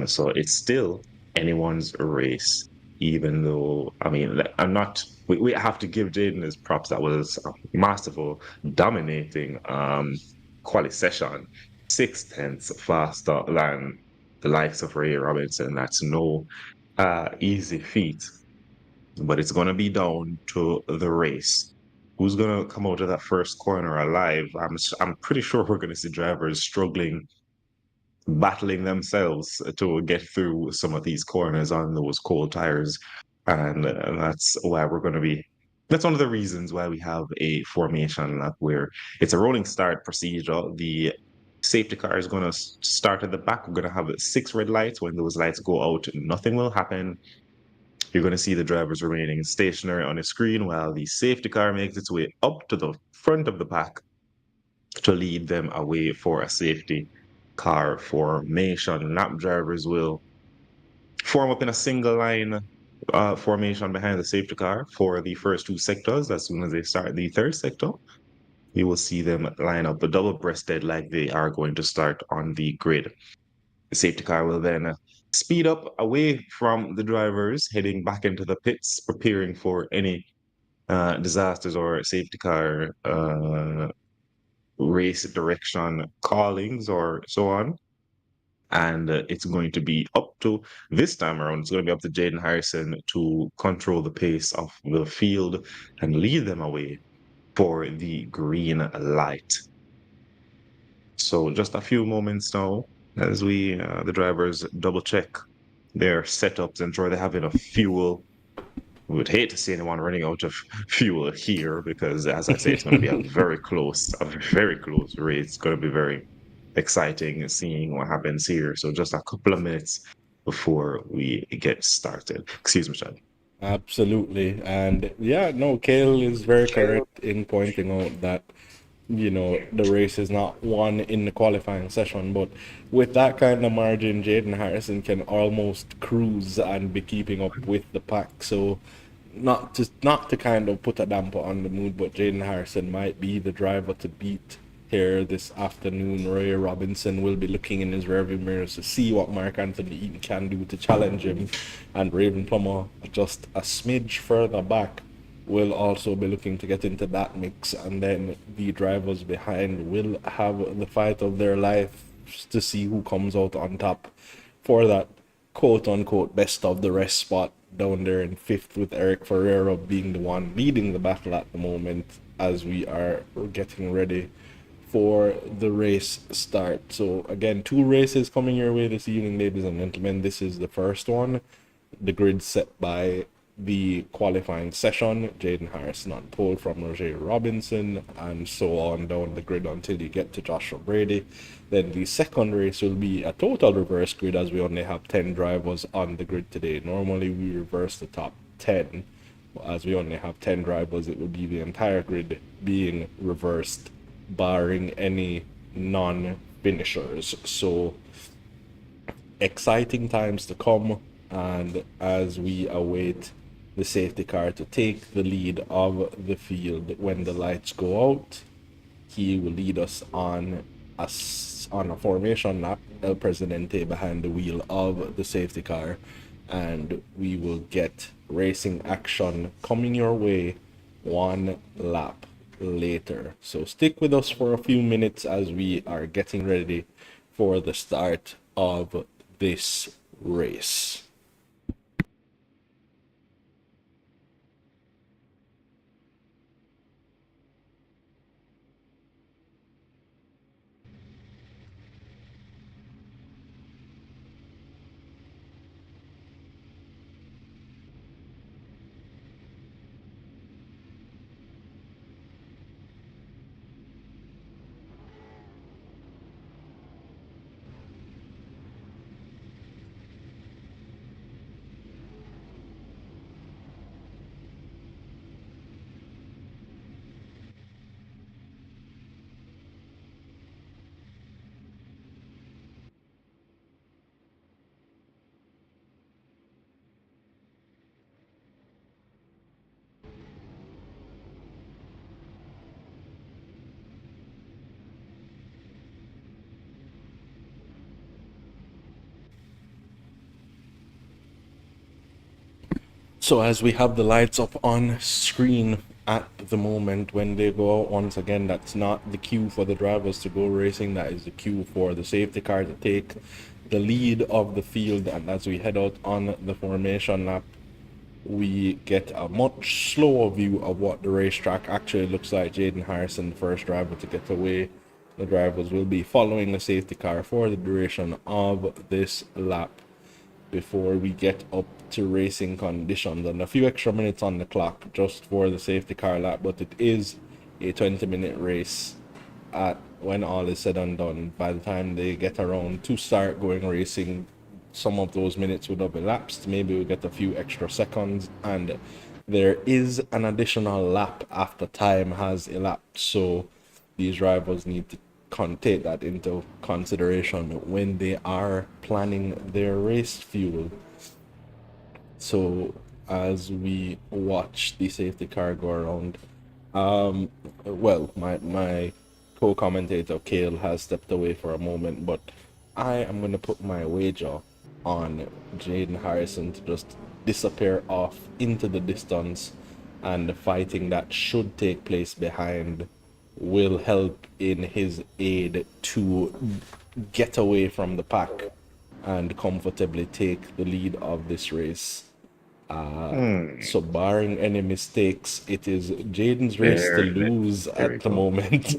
So it's still anyone's race, even though, I mean, like, we have to give Jaden his props. That was a masterful, dominating quali session. 6 tenths faster than the likes of Ray Robinson. That's no easy feat, but it's going to be down to the race. Who's going to come out of that first corner alive? I'm pretty sure we're going to see drivers struggling, battling themselves to get through some of these corners on those cold tires. And that's why that's one of the reasons why we have a formation lap where it's a rolling start procedure. The safety car is going to start at the back. We're going to have 6 red lights. When those lights go out, nothing will happen. You're going to see the drivers remaining stationary on the screen while the safety car makes its way up to the front of the pack to lead them away for a safety car formation. Lap drivers will form up in a single line formation behind the safety car for the first 2 sectors. As soon as they start the 3rd sector, you will see them line up double-breasted like they are going to start on the grid. The safety car will then speed up away from the drivers, heading back into the pits, preparing for any disasters or safety car race direction callings or so on. And it's going to be up to, this time around, it's going to be up to Jaden Harrison to control the pace of the field and lead them away for the green light. So just a few moments now as the drivers double check their setups, ensure they have enough fuel. We would hate to see anyone running out of fuel here because, as I say, it's going to be a very close race. It's going to be very exciting seeing what happens here. So just a couple of minutes before we get started. Excuse me, Chad. Absolutely. And yeah, no, Kale is very correct in pointing out that, the race is not won in the qualifying session, but with that kind of margin, Jaden Harrison can almost cruise and be keeping up with the pack. So not to kind of put a damper on the mood, but Jaden Harrison might be the driver to beat here this afternoon. Ray Robinson will be looking in his rearview mirrors to see what Mark Anthony Eaton can do to challenge him, and Raven Plummer, just a smidge further back, will also be looking to get into that mix, and then the drivers behind will have the fight of their life to see who comes out on top for that quote-unquote best of the rest spot down there in fifth, with Eric Ferreira being the one leading the battle at the moment as we are getting ready for the race start. So again, 2 races coming your way this evening, ladies and gentlemen. This is the first one, the grid set by the qualifying session. Jaden Harrison on pole from Roger Robinson, and so on down the grid until you get to Joshua Brady. Then the second race will be a total reverse grid, as we only have 10 drivers on the grid today. Normally we reverse the top 10, but as we only have 10 drivers, it will be the entire grid being reversed, barring any non-finishers. So exciting times to come, and as we await the safety car to take the lead of the field when the lights go out, he will lead us on a formation lap, El Presidente behind the wheel of the safety car, and we will get racing action coming your way 1 lap later. So stick with us for a few minutes as we are getting ready for the start of this race. So as we have the lights up on screen at the moment, when they go out once again, that's not the cue for the drivers to go racing, that is the cue for the safety car to take the lead of the field. And as we head out on the formation lap, we get a much slower view of what the racetrack actually looks like. Jaden Harrison, the first driver to get away. The drivers will be following the safety car for the duration of this lap before we get up to racing conditions, and a few extra minutes on the clock just for the safety car lap. But it is a 20-minute race at when all is said and done. By the time they get around to start going racing, some of those minutes would have elapsed. Maybe we get a few extra seconds, and there is an additional lap after time has elapsed. So these drivers need to take that into consideration when they are planning their race fuel. So as we watch the safety car go around, well, my co-commentator Kale has stepped away for a moment, but I am going to put my wager on Jaden Harrison to just disappear off into the distance, and the fighting that should take place behind will help in his aid to get away from the pack and comfortably take the lead of this race. Hmm. So barring any mistakes, it is Jaden's race to There, lose there we at the go. moment.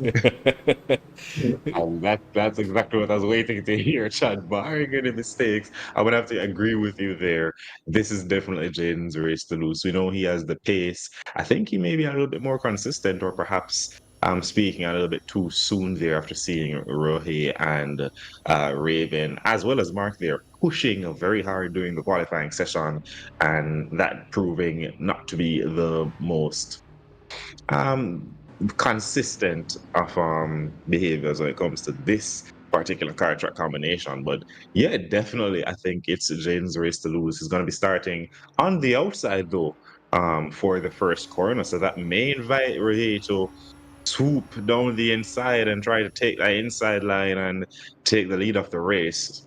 That's exactly what I was waiting to hear, Chad. Barring any mistakes, I would have to agree with you there. This is definitely Jaden's race to lose. We know he has the pace. I think he may be a little bit more consistent, or perhaps I'm speaking a little bit too soon there after seeing Rohe and Raven, as well as Mark there, pushing very hard during the qualifying session, and that proving not to be the most um consistent of behaviors when it comes to this particular car track combination. But yeah, definitely I think it's Jaden's race to lose. He's going to be starting on the outside though, for the first corner. So that may invite Ray to swoop down the inside and try to take that inside line and take the lead of the race.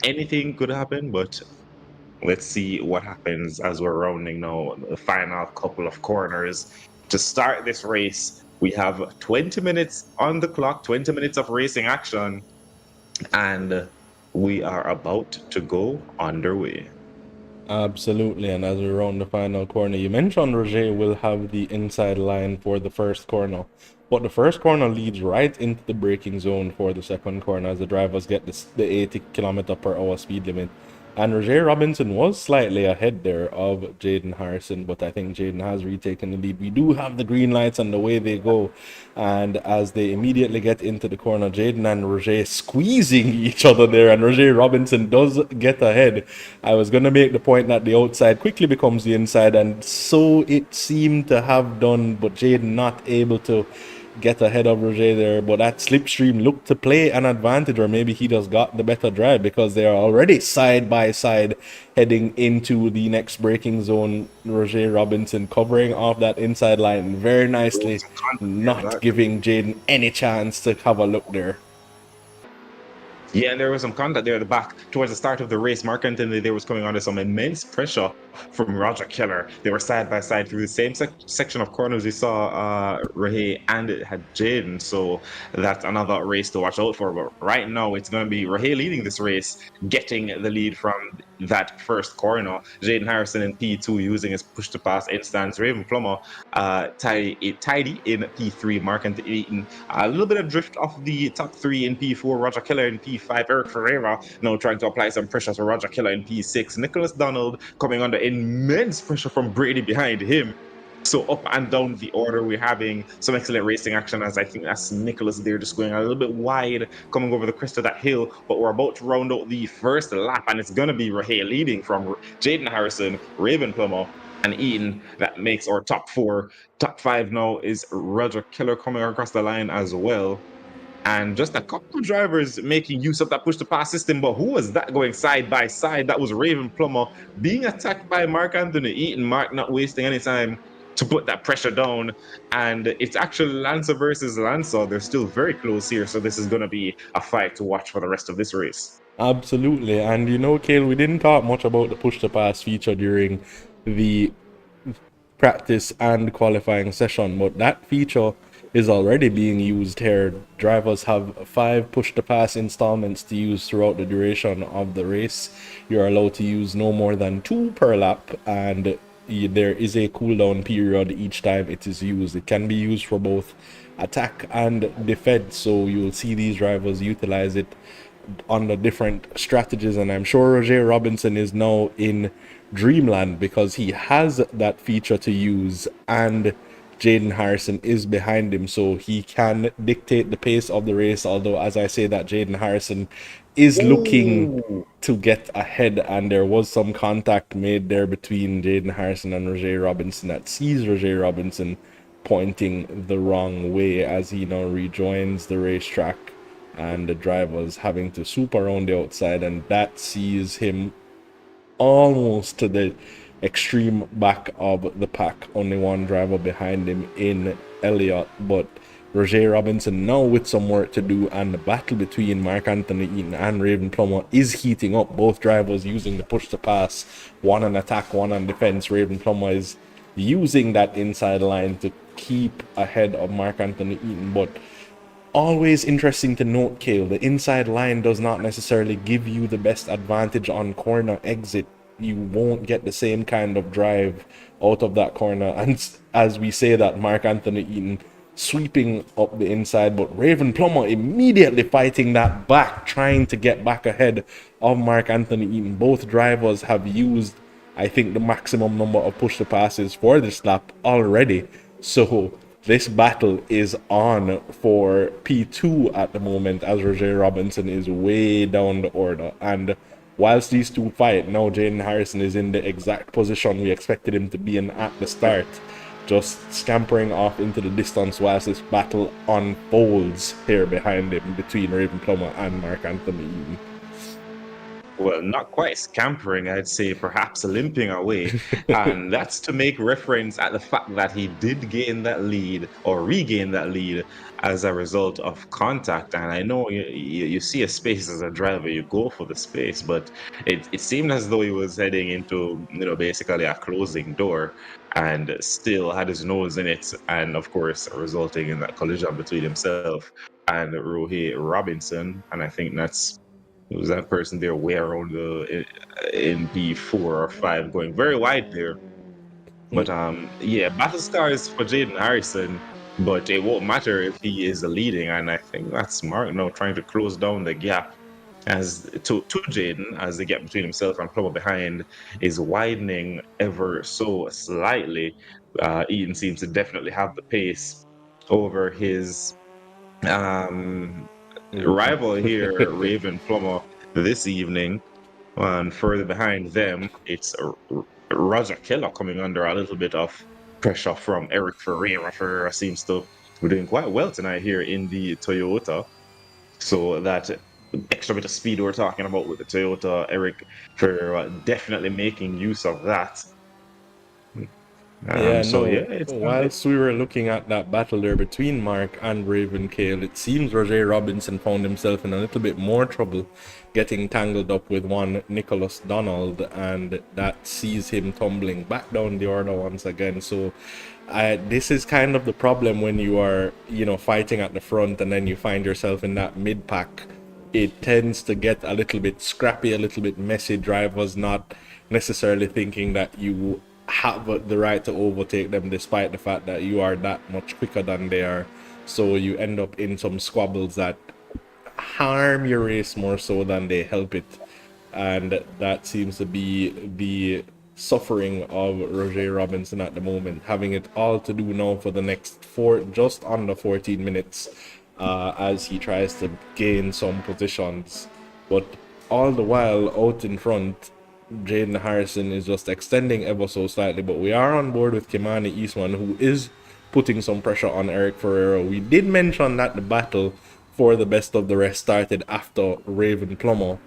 Anything could happen, but let's see what happens as we're rounding now the final couple of corners to start this race. We have 20 minutes on the clock, 20 minutes of racing action, and we are about to go underway. Absolutely, and as we round the final corner, you mentioned Roger will have the inside line for the first corner, but the first corner leads right into the braking zone for the second corner as the drivers get the 80 km/h speed limit. And Roger Robinson was slightly ahead there of Jaden Harrison, but I think Jaden has retaken the lead. We do have the green lights and the way they go, and as they immediately get into the corner, Jaden and Roger squeezing each other there, and Roger Robinson does get ahead. I was going to make the point that the outside quickly becomes the inside, and so it seemed to have done, but Jaden not able to get ahead of Roger there. But that slipstream looked to play an advantage, or maybe he just got the better drive because they are already side by side heading into the next braking zone. Roger Robinson covering off that inside line very nicely, not giving Jaden any chance to have a look there. Yeah, and there was some contact there at the back towards the start of the race. Mark Anthony there was coming under some immense pressure from Roger Keller. They were side by side through the same section of corners. We saw Rahe and it had Jaden, so that's another race to watch out for. But right now, it's going to be Rahe leading this race, getting the lead from that first corner. Jaden Harrison in P2 using his push to pass instance. Raven Plummer tidy in P3. Mark Anthony Eaton a little bit of drift off the top three in P4. Roger Keller in P5. Eric Ferreira now trying to apply some pressure to Roger Keller in P6. Nicholas Donald coming under immense pressure from Brady behind him. So up and down the order, we're having some excellent racing action as I think that's Nicholas there just going a little bit wide, coming over the crest of that hill. But we're about to round out the first lap, and it's going to be Rahe leading from Jaden Harrison, Raven Plummer, and Eaton. That makes our top four. Top five now is Roger Keller coming across the line as well. And just a couple of drivers making use of that push to pass system. But who was that going side by side? That was Raven Plummer being attacked by Mark Anthony Eaton. Mark not wasting any time to put that pressure down. And it's actually Lancer versus Lancer. They're still very close here. So this is going to be a fight to watch for the rest of this race. Absolutely. And you know, Kale, we didn't talk much about the push to pass feature during the practice and qualifying session, but that feature is already being used here. Drivers have 5 push to pass installments to use throughout the duration of the race. You're allowed to use no more than 2 per lap, and there is a cooldown period each time it is used. It can be used for both attack and defense, so you'll see these drivers utilize it on the different strategies. And I'm sure Roger Robinson is now in dreamland because he has that feature to use, and Jaden Harrison is behind him, so he can dictate the pace of the race. Although, as I say that, Jaden Harrison is looking Ooh. to get ahead, and there was some contact made there between Jaden Harrison and Roger Robinson that sees Roger Robinson pointing the wrong way as he now rejoins the racetrack, and the driver's having to swoop around the outside, and that sees him almost to the extreme back of the pack. Only one driver behind him in Elliott, but Roger Robinson now with some work to do, and the battle between Mark Anthony Eaton and Raven Plummer is heating up. Both drivers using the push to pass, one on attack, one on defense. Raven Plummer is using that inside line to keep ahead of Mark Anthony Eaton, but always interesting to note, Kale, the inside line does not necessarily give you the best advantage on corner exit. you won't get the same kind of drive out of that corner. And as we say that, Mark Anthony Eaton sweeping up the inside, but Raven Plummer immediately fighting that back, trying to get back ahead of Mark Anthony Eaton. Both drivers have used, I think, the maximum number of push to passes for this lap already. So this battle is on for P2 at the moment, as Roger Robinson is way down the order. And whilst these two fight, now Jaden Harrison is in the exact position we expected him to be in at the start, just scampering off into the distance whilst this battle unfolds here behind him between Raven Plummer and Mark Anthony Eaton. Well, not quite scampering, I'd say perhaps limping away. And that's to make reference at the fact that he did gain that lead or regain that lead as a result of contact. And I know you see a space as a driver, you go for the space, but it seemed as though he was heading into, basically a closing door and still had his nose in it. And of course, resulting in that collision between himself and Rohit Robinson. And I think that's was that person there way around the in B4 or 5 going very wide there. But yeah, battle scars for Jaden Harrison, but it won't matter if he is leading, and I think that's Mark now trying to close down the gap as to Jaden, as the gap between himself and Plummer behind is widening ever so slightly. Eaton seems to definitely have the pace over his rival here, Raven Plummer, this evening. And further behind them, it's Roger Keller coming under a little bit of pressure from Eric Ferreira. Ferreira seems to be doing quite well tonight here in the Toyota. So that extra bit of speed we're talking about with the Toyota, Eric Ferreira definitely making use of that. Whilst we were looking at that battle there between Mark and Raven Kale, it seems Roger Robinson found himself in a little bit more trouble, getting tangled up with one Nicholas Donald, and that sees him tumbling back down the order once again. So this is kind of the problem when you are, fighting at the front and then you find yourself in that mid-pack. It tends to get a little bit scrappy, a little bit messy. Drivers not necessarily thinking that you have the right to overtake them despite the fact that you are that much quicker than they are. So you end up in some squabbles that harm your race more so than they help it. And that seems to be the suffering of Roger Robinson at the moment, having it all to do now for the next just under 14 minutes as he tries to gain some positions. But all the while out in front, Jaden Harrison is just extending ever so slightly, but we are on board with Kimani Eastman, who is putting some pressure on Eric Ferreira. We did mention that the battle for the best of the rest started after Raven Plummer.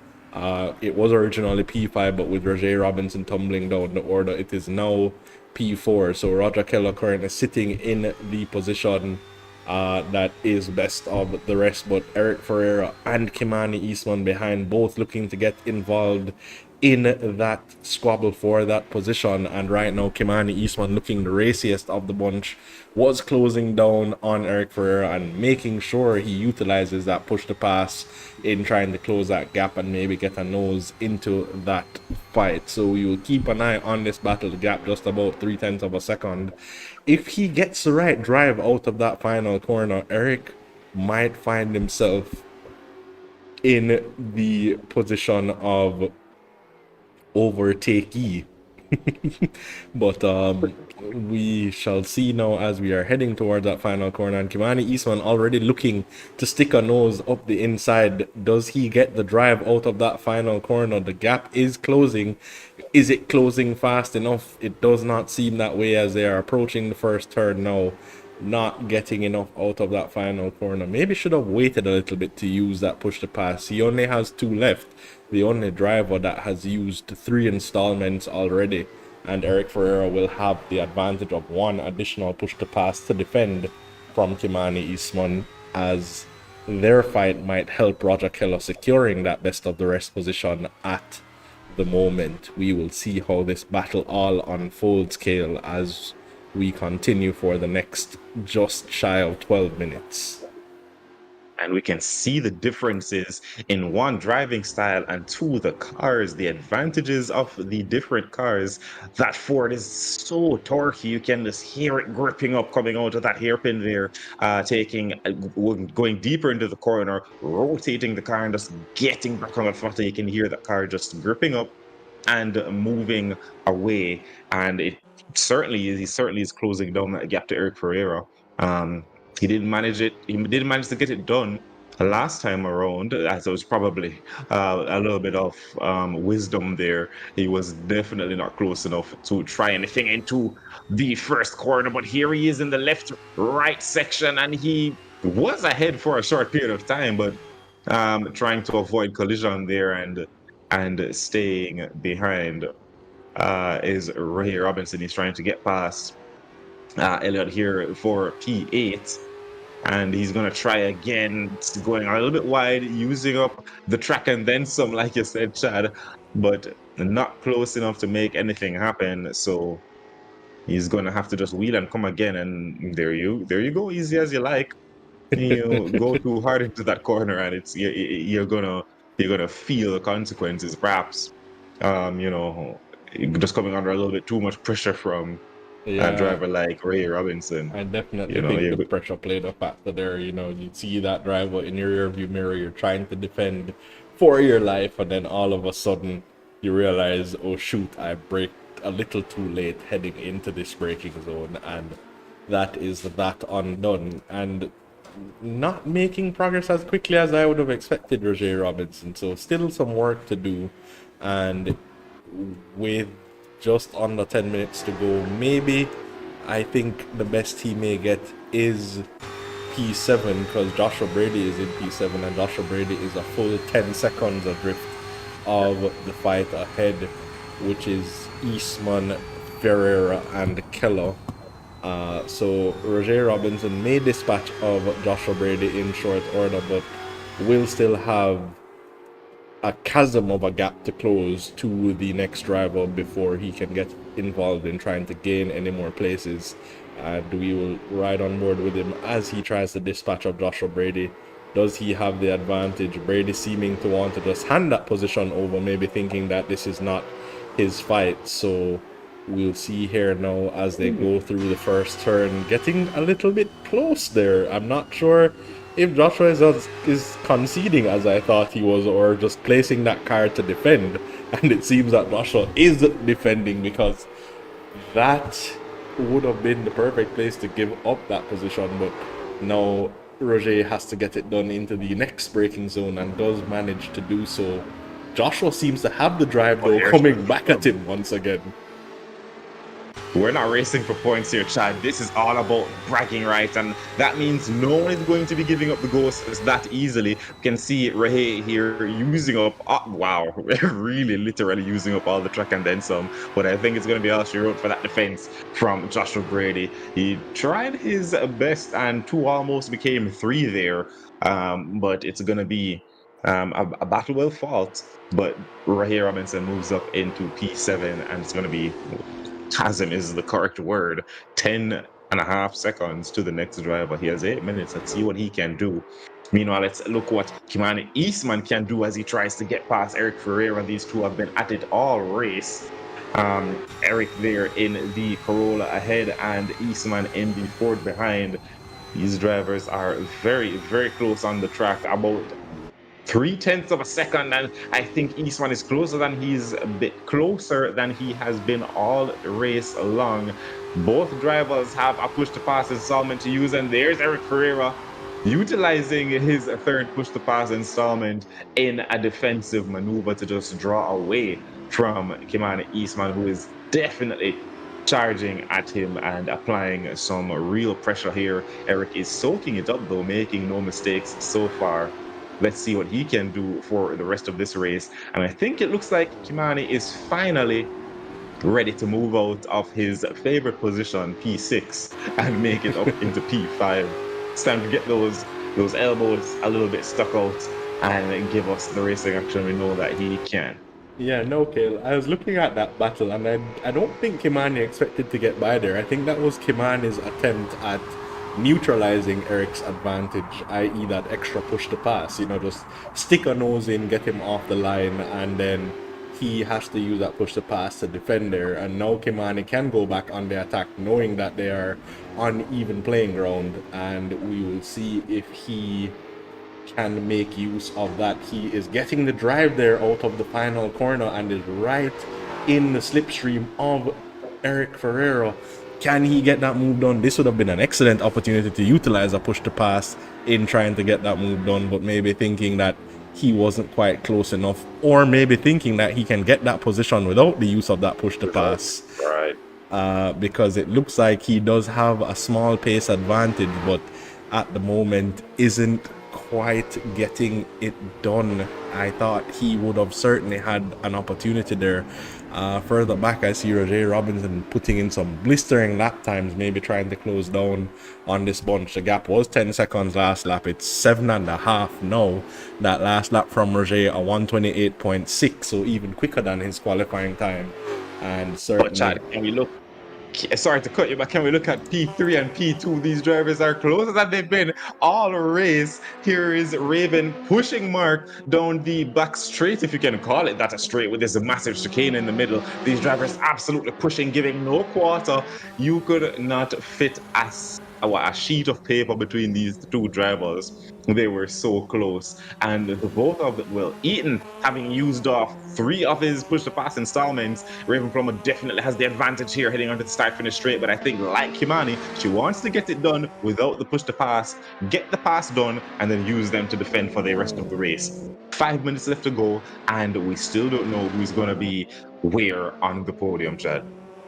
It was originally P5, but with Roger Robinson tumbling down the order, it is now P4. So Roger Keller currently sitting in the position that is best of the rest, but Eric Ferreira and Kimani Eastman behind, both looking to get involved in that squabble for that position. And right now Kimani Eastman, looking the raciest of the bunch, was closing down on Eric Ferreira and making sure he utilizes that push to pass in trying to close that gap and maybe get a nose into that fight. So we will keep an eye on this battle. The gap just about 0.3 of a second. If he gets the right drive out of that final corner, Eric might find himself in the position of overtakee. But we shall see now as we are heading towards that final corner, and Kimani Eastman already looking to stick a nose up the inside. Does he get the drive out of that final corner? The gap is closing. Is it closing fast enough? It does not seem that way as they are approaching the first turn now. Not getting enough out of that final corner. Maybe should have waited a little bit to use that push to pass. He only has 2 left. The only driver that has used 3 installments already. And Eric Ferreira will have the advantage of 1 additional push to pass to defend from Kimani Eastman, as their fight might help Roger Keller securing that best of the rest position at the moment. We will see how this battle all unfolds, Kale, as we continue for the next just shy of 12 minutes. And we can see the differences in one, driving style, and two, the cars, the advantages of the different cars. That Ford is so torquey. You can just hear it gripping up, coming out of that hairpin there, going deeper into the corner, rotating the car and just getting back on the throttle. You can hear that car just gripping up and moving away. And he certainly is closing down that gap to Eric Ferreira. Um, he didn't manage it. He didn't manage to get it done last time around, as it was probably a little bit of wisdom there. He was definitely not close enough to try anything into the first corner, but here he is in the left right section, and he was ahead for a short period of time, but trying to avoid collision there and staying behind is Ray Robinson. He's trying to get past Elliott here for P8. And he's going to try again, going a little bit wide, using up the track and then some, like you said, Chad, but not close enough to make anything happen. So he's going to have to just wheel and come again. And there you go, easy as you like. You go too hard into that corner, and you're gonna feel the consequences. Perhaps, just coming under a little bit too much pressure from a Yeah, driver like Ray Robinson. I definitely You know, think you the pressure played a factor there. You see that driver in your rearview mirror, you're trying to defend for your life, and then all of a sudden you realize, oh shoot, I braked a little too late heading into this braking zone, and that is that undone. And not making progress as quickly as I would have expected Roger Robinson. So still some work to do, and with just under 10 minutes to go, maybe I think the best he may get is P7, because Joshua Brady is in P7 and Joshua Brady is a full 10 seconds adrift of the fight ahead, which is Eastman, Ferreira, and Keller. So Roger Robinson may dispatch of Joshua Brady in short order, but will still have a chasm of a gap to close to the next driver before he can get involved in trying to gain any more places. And we will ride on board with him as he tries to dispatch of Joshua Brady. Does he have the advantage? Brady seeming to want to just hand that position over, maybe thinking that this is not his fight. So we'll see here now as they go through the first turn, getting a little bit close there. I'm not sure if Joshua is conceding as I thought he was, or just placing that car to defend. And it seems that Joshua is defending, because that would have been the perfect place to give up that position. But now Roger has to get it done into the next braking zone and does manage to do so. Joshua seems to have the drive though, coming back at him once again. We're not racing for points here, Chad. This is all about bragging rights, and that means no one is going to be giving up the ghosts that easily. You can see Rahe here using up, wow, really literally using up all the track and then some. But I think it's going to be all she wrote for that defense from Joshua Brady. He tried his best, and two almost became three there. But it's going to be a battle well fought. But Rahe Robinson moves up into P7, and it's going to be, chasm is the correct word, 10.5 seconds to the next driver. He has 8 minutes. Let's see what he can do. Meanwhile, let's look what Kimani Eastman can do as he tries to get past Eric Ferreira. These two have been at it all race. Eric there in the Corolla ahead and Eastman in the Ford behind. These drivers are very, very close on the track, about 0.3 of a second, and I think Eastman is closer than he's a bit closer than he has been all race long. Both drivers have a push to pass installment to use, and there's Eric Ferreira utilizing his third push to pass installment in a defensive maneuver to just draw away from Kimani Eastman, who is definitely charging at him and applying some real pressure here. Eric is soaking it up though, making no mistakes so far. Let's see what he can do for the rest of this race. And I think it looks like Kimani is finally ready to move out of his favorite position, P6, and make it up into P5. It's time to get those elbows a little bit stuck out and give us the racing action we know that he can. Yeah, no, Kale. I was looking at that battle, and I don't think Kimani expected to get by there. I think that was Kimani's attempt at neutralizing Eric's advantage, i.e., that extra push to pass. Just stick a nose in, get him off the line, and then he has to use that push to pass to defend there. And now Kimani can go back on the attack, knowing that they are on even playing ground, and we will see if he can make use of that. He is getting the drive there out of the final corner and is right in the slipstream of Eric Ferreira. Can he get that move done? This would have been an excellent opportunity to utilize a push to pass in trying to get that move done, but maybe thinking that he wasn't quite close enough, or maybe thinking that he can get that position without the use of that push to pass. Right. Because it looks like he does have a small pace advantage, but at the moment isn't quite getting it done. I thought he would have certainly had an opportunity there. Further back, I see Roger Robinson putting in some blistering lap times, maybe trying to close down on this bunch. The gap was 10 seconds last lap. It's 7.5 now. That last lap from Roger, a 128.6, so even quicker than his qualifying time. And certainly... But Chad, can we look? Sorry to cut you, but can we look at P3 and P2? These drivers are closer than they've been all race. Here is Raven pushing Mark down the back straight, if you can call it that a straight, with this massive chicane in the middle. These drivers absolutely pushing, giving no quarter. You could not fit a sheet of paper between these two drivers. They were so close. And the both of them, well, Eaton having used off 3 of his push to pass installments, Raven Plummer definitely has the advantage here heading onto the start finish straight. But I think, like Kimani, she wants to get it done without the push to pass, get the pass done, and then use them to defend for the rest of the race. 5 minutes left to go, and we still don't know who's going to be where on the podium, Chad.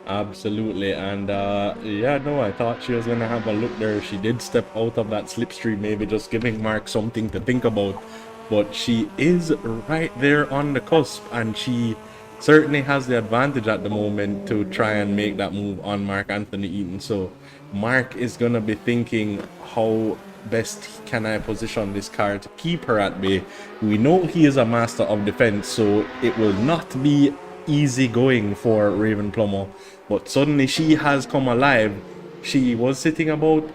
Absolutely. And I thought she was going to have a look there. She did step out of that slipstream, maybe just giving Mark something to think about. But she is right there on the cusp, and she certainly has the advantage at the moment to try and make that move on Mark Anthony Eaton. So Mark is going to be thinking, how best can I position this car to keep her at bay? We know he is a master of defense, so it will not be easy going for Raven Plummer. But suddenly she has come alive. She was sitting about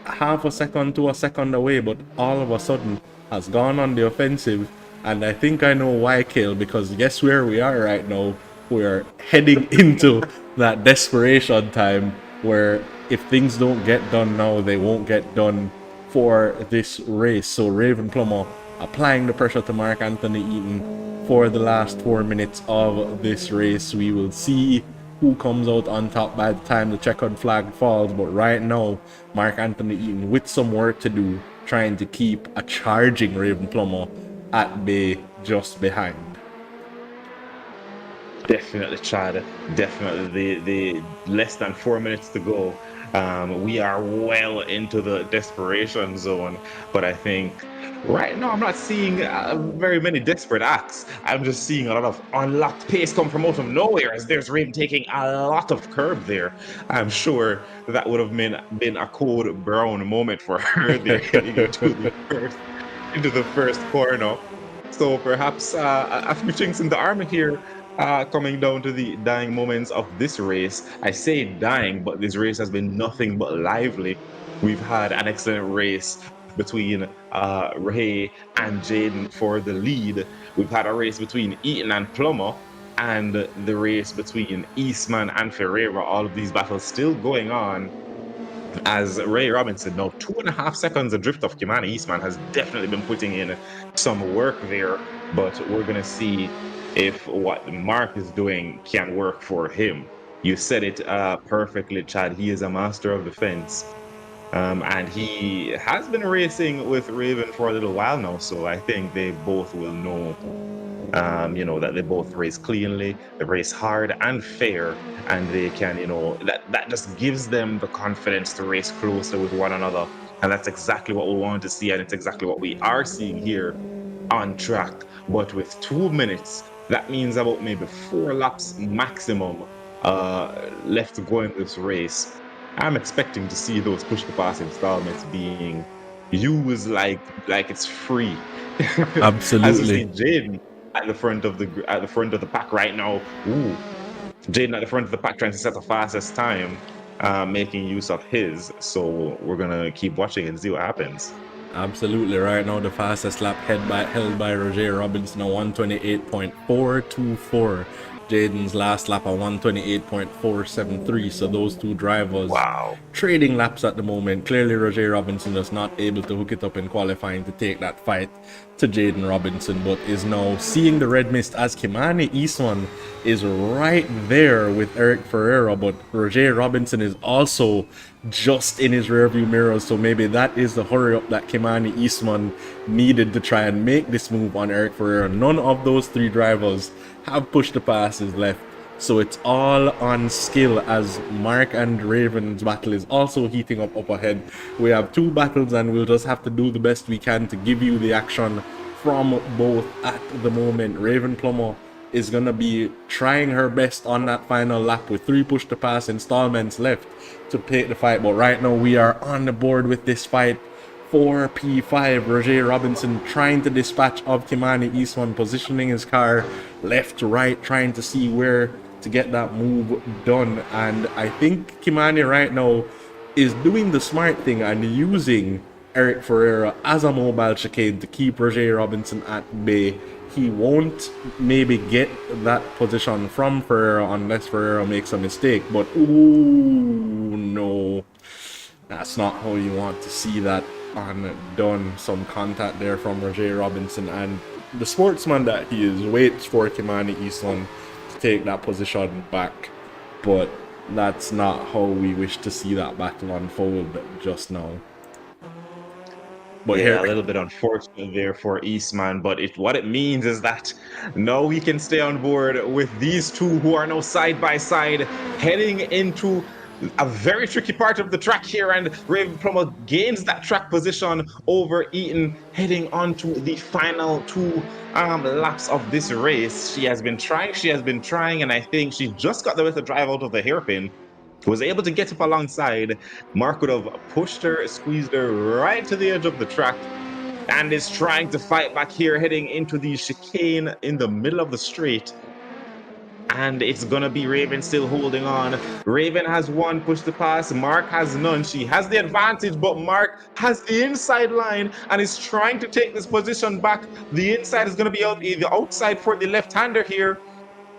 half a second to a second away, but all of a sudden has gone on the offensive. And I think I know why, Kale, because guess where we are right now? We're heading into that desperation time where if things don't get done now, they won't get done for this race. So Raven Plummer applying the pressure to Mark Anthony Eaton for the last 4 minutes of this race. We will see who comes out on top by the time the checkered flag falls, but right now Mark Anthony Eaton with some work to do, trying to keep a charging Raven Plummer at bay just behind. Definitely, Chad. Definitely. The less than 4 minutes to go. We are well into the desperation zone, but I think right now I'm not seeing very many desperate acts. I'm just seeing a lot of unlocked pace come from out of nowhere, as there's Raven taking a lot of curb there. I'm sure that would have been a code brown moment for her there getting into the first corner. So perhaps a few chinks in the armor here. Coming down to the dying moments of this race. I say dying, but this race has been nothing but lively. We've had an excellent race between Ray and Jaden for the lead. We've had a race between Eaton and Plummer, and the race between Eastman and Ferreira. All of these battles still going on, as Ray Robinson, now 2.5 seconds adrift of Kimani Eastman, has definitely been putting in some work there, but we're going to see if what Mark is doing can work for him. You said it perfectly, Chad. He is a master of defense. And he has been racing with Raven for a little while now, so I think they both will know, that they both race cleanly, they race hard and fair, and they can, that just gives them the confidence to race closer with one another. And that's exactly what we want to see, and it's exactly what we are seeing here on track. But with 2 minutes, that means about maybe 4 laps maximum left to go in this race. I'm expecting to see those push-to-pass installments being used like it's free. Absolutely. As you see Jaden at the front of the pack right now. Ooh, Jaden at the front of the pack trying to set the fastest time. making use of his. So we're gonna keep watching and see what happens. Absolutely. Right now, the fastest lap held by Roger Robinson, a 128.424. Jaden's last lap, a 128.473. So those two drivers Wow. trading laps at the moment. Clearly, Roger Robinson is not able to hook it up in qualifying to take that fight to Jaden Robinson, but is now seeing the red mist as Kimani Eastman is right there with Eric Ferreira, but Roger Robinson is also just in his rearview mirrors, so maybe that is the hurry up that Kimani Eastman needed to try and make this move on Eric Ferreira. None of those three drivers have pushed the passes left, so it's all on skill as Mark and Raven's battle is also heating up ahead. We have two battles and we'll just have to do the best we can to give you the action from both at the moment. Raven Plummer is going to be trying her best on that final lap with 3 push to pass installments left to take the fight, but right now we are on the board with this fight for P5. Roger Robinson trying to dispatch of Kimani Eastman, positioning his car left to right, trying to see where to get that move done. And I think Kimani right now is doing the smart thing and using Eric Ferreira as a mobile chicane to keep Roger Robinson at bay. He won't maybe get that position from Ferreira unless Ferreira makes a mistake, but ooh, no, that's not how you want to see that undone. Some contact there from Roger Robinson, and the sportsman that he is waits for Kimani Eastman to take that position back, but that's not how we wish to see that battle unfold just now. But yeah, a little bit unfortunate there for Eastman, but what it means is that now we can stay on board with these two who are now side by side, heading into a very tricky part of the track here, and Raven Plummer gains that track position over Eaton, heading on to the final 2 laps of this race. She has been trying, and I think she just got the better drive out of the hairpin. Was able to get up alongside. Mark would have pushed her, squeezed her right to the edge of the track, and is trying to fight back here, heading into the chicane in the middle of the straight. And it's gonna be Raven still holding on. Raven has 1 push to pass, Mark has none. She has the advantage, but Mark has the inside line and is trying to take this position back. The inside is gonna be the outside for the left-hander here.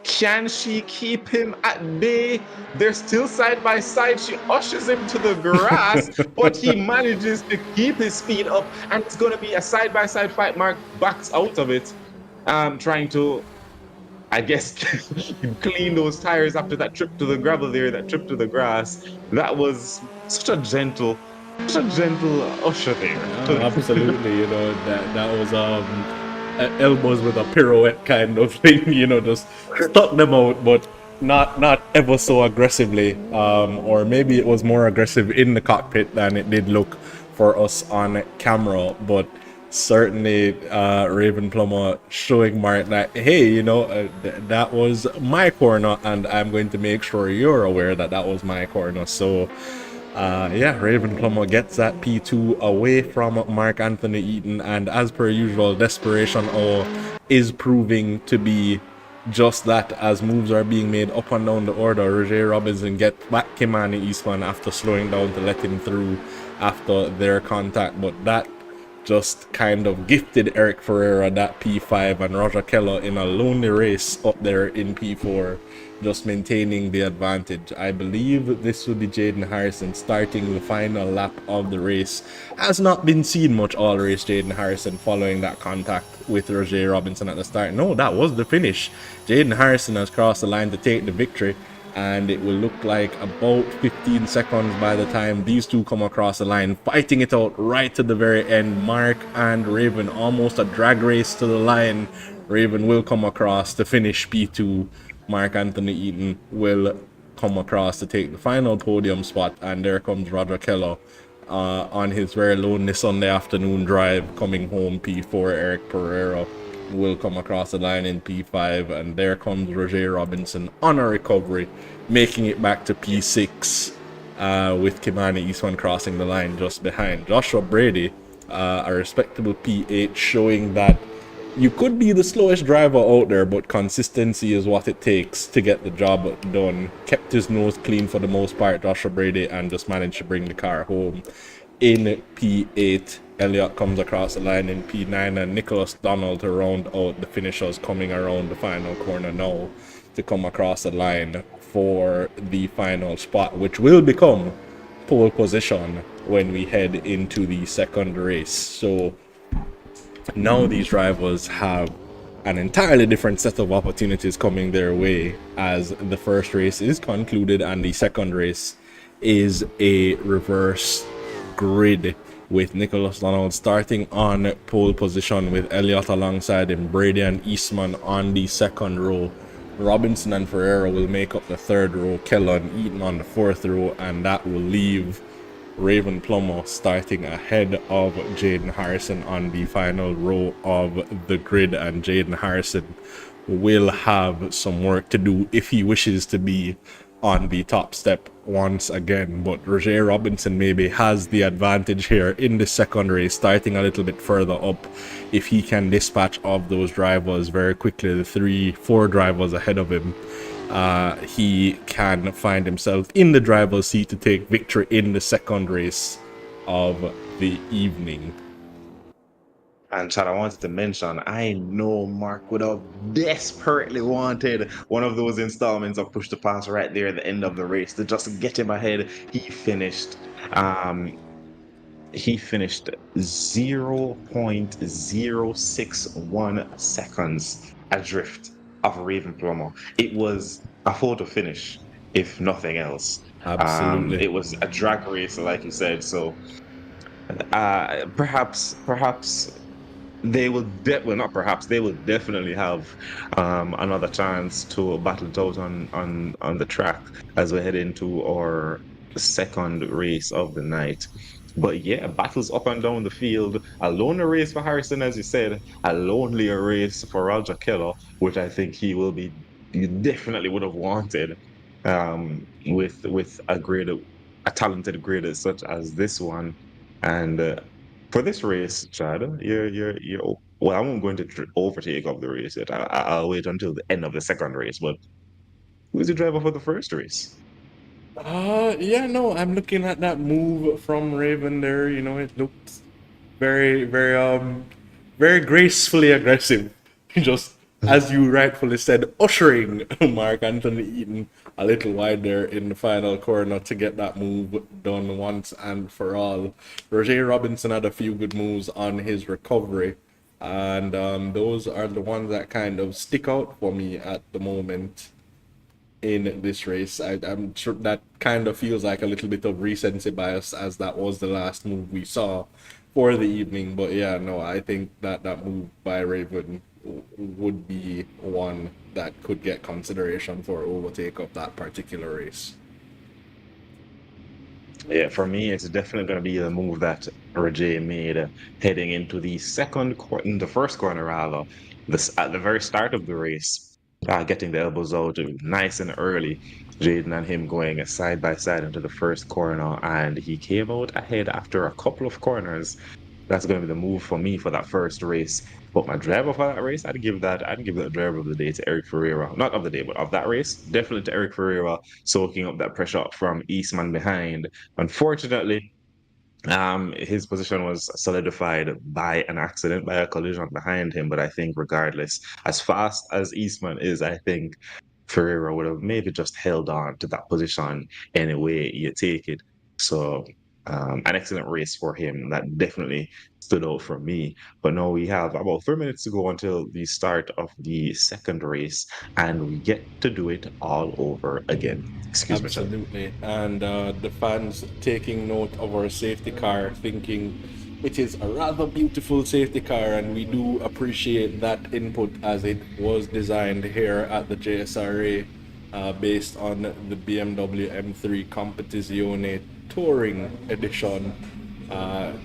Can she keep him at bay? They're still side by side. She ushers him to the grass, but he manages to keep his speed up, and it's going to be a side-by-side fight. Mark backs out of it, trying to, I guess, clean those tires after that trip to the gravel there, that trip to the grass. That was such a gentle usher there. Absolutely, you know, that was elbows with a pirouette kind of thing, you know, just stuck them out, but not ever so aggressively, or maybe it was more aggressive in the cockpit than it did look for us on camera. But certainly Raven Plummer showing Mark that, hey, you know, that was my corner, and I'm going to make sure you're aware that that was my corner. So yeah, Raven Plummer gets that P2 away from Mark Anthony Eaton, and as per usual, Desperation O is proving to be just that as moves are being made up and down the order. Roger Robinson gets back Kimani Eastman after slowing down to let him through after their contact, but that just kind of gifted Eric Ferreira that P5, and Roger Keller in a lonely race up there in P4, just maintaining the advantage. I believe this will be Jaden Harrison starting the final lap of the race. Has not been seen much all race, Jaden Harrison, following that contact with Roger Robinson at the start. No, that was the finish. Jaden Harrison has crossed the line to take the victory, and it will look like about 15 seconds by the time these two come across the line, fighting it out right to the very end. Mark and Raven, almost a drag race to the line. Raven will come across to finish P2. Mark Anthony Eaton will come across to take the final podium spot, and there comes Roger Keller on his very lonely Sunday afternoon drive coming home. P4, Eric Pereira will come across the line in P5, and there comes Roger Robinson on a recovery, making it back to P6 with Kimani Eastman crossing the line just behind. Joshua Brady, a respectable P8, showing that you could be the slowest driver out there, but consistency is what it takes to get the job done. Kept his nose clean for the most part, Joshua Brady, and just managed to bring the car home in P8. Elliott comes across the line in P9, and Nicholas Donald to round out the finishers coming around the final corner now to come across the line for the final spot, which will become pole position when we head into the second race. So now these drivers have an entirely different set of opportunities coming their way as the first race is concluded and the second race is a reverse grid with Nicholas Donald starting on pole position with Elliott alongside him, Brady and Eastman on the second row. Robinson and Ferreira will make up the third row, Kellon Eaton on the fourth row, and that will leave Raven Plummer starting ahead of Jaden Harrison on the final row of the grid, and Jaden Harrison will have some work to do if he wishes to be on the top step once again. But Roger Robinson maybe has the advantage here in the second race, starting a little bit further up. If he can dispatch of those drivers very quickly, the 3-4 drivers ahead of him, he can find himself in the driver's seat to take victory in the second race of the evening. And Chad, I wanted to mention, I know Mark would have desperately wanted one of those installments of Push to Pass right there at the end of the race to just get him ahead. He finished 0.061 seconds adrift of Raven Plummer. It was a photo finish, if nothing else. Absolutely. It was a drag race, like you said. So perhaps they will not perhaps they will definitely have another chance to battle it out on the track as we head into our second race of the night. But yeah, battles up and down the field. A lonely race for Harrison, as you said, a lonelier race for Roger Keller, which I think he definitely would have wanted with a talented grader such as this one. And for this race, Chad, you're well, I won't go into overtake of the race yet. I'll wait until the end of the second race. But who's the driver for the first race? Yeah, no, I'm looking at that move from Raven there. You know, it looked very, very, very gracefully aggressive. Just as you rightfully said, ushering Mark Anthony Eaton a little wide there in the final corner to get that move done once and for all. Roger Robinson had a few good moves on his recovery, and those are the ones that kind of stick out for me at the moment in this race. I'm sure that kind of feels like a little bit of recency bias, as that was the last move we saw for the evening. But yeah, no, I think that that move by Raven would be one that could get consideration for overtake of that particular race. Yeah, for me, it's definitely going to be the move that Roger made heading into in the first corner rather, at the very start of the race, getting the elbows out nice and early. Jaden and him going side by side into the first corner, and he came out ahead after a couple of corners. That's going to be the move for me for that first race. But my driver for that race, I'd give that driver of the day to Eric Ferreira. Not of the day, but of that race, definitely to Eric Ferreira, soaking up that pressure from Eastman behind. Unfortunately, his position was solidified by an accident, by a collision behind him. But I think regardless, as fast as Eastman is, I think Ferreira would have maybe just held on to that position any way you take it. So an excellent race for him. That definitely stood out for me. But now we have about 3 minutes to go until the start of the second race, and we get to do it all over again. Excuse me, Chad. Absolutely. And the fans taking note of our safety car, thinking it is a rather beautiful safety car, and we do appreciate that input as it was designed here at the JSRA based on the BMW M3 Competizione Touring Edition.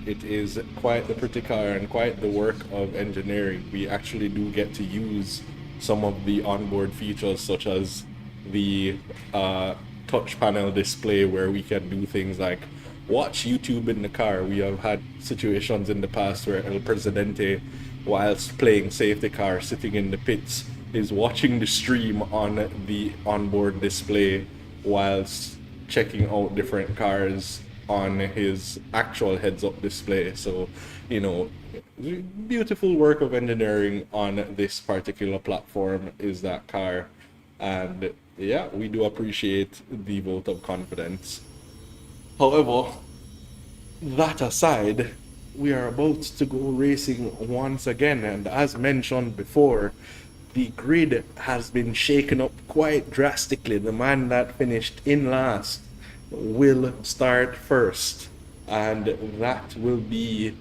It is quite the pretty car and quite the work of engineering. We actually do get to use some of the onboard features, such as the touch panel display, where we can do things like watch YouTube in the car. We have had situations in the past where El Presidente whilst playing safety car, sitting in the pits, is watching the stream on the onboard display whilst checking out different cars on his actual heads-up display. So, you know, beautiful work of engineering on this particular platform is that car. And yeah, we do appreciate the vote of confidence. However, that aside, we are about to go racing once again, and as mentioned before, the grid has been shaken up quite drastically. The man that finished in last will start first, and that will be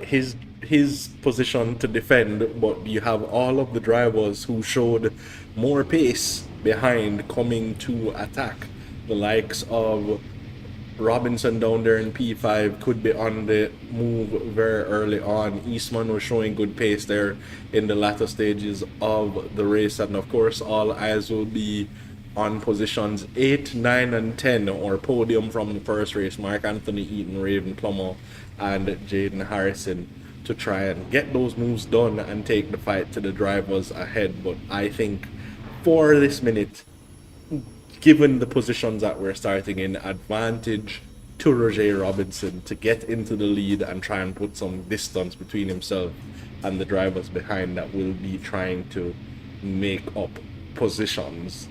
his position to defend. But you have all of the drivers who showed more pace behind coming to attack. The likes of Robinson down there in P5 could be on the move very early on. Eastman was showing good pace there in the latter stages of the race, and of course, all eyes will be on positions 8, 9, and 10, or podium from the first race. Mark Anthony Eaton, Raven Plummer, and Jaden Harrison to try and get those moves done and take the fight to the drivers ahead. But I think for this minute, given the positions that we're starting in, advantage to Roger Robinson to get into the lead and try and put some distance between himself and the drivers behind that will be trying to make up positions.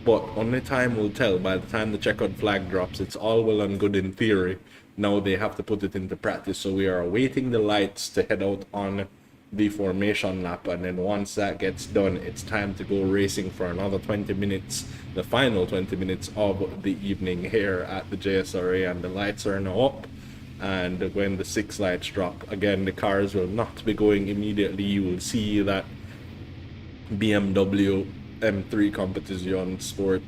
But only time will tell. By the time the checkered flag drops, it's all well and good in theory. Now they have to put it into practice. So we are awaiting the lights to head out on the formation lap, and then once that gets done, it's time to go racing for another 20 minutes, the final 20 minutes of the evening here at the JSRA. And the lights are now up, and when the 6 lights drop again, the cars will not be going immediately. You will see that BMW M3 Competition Sport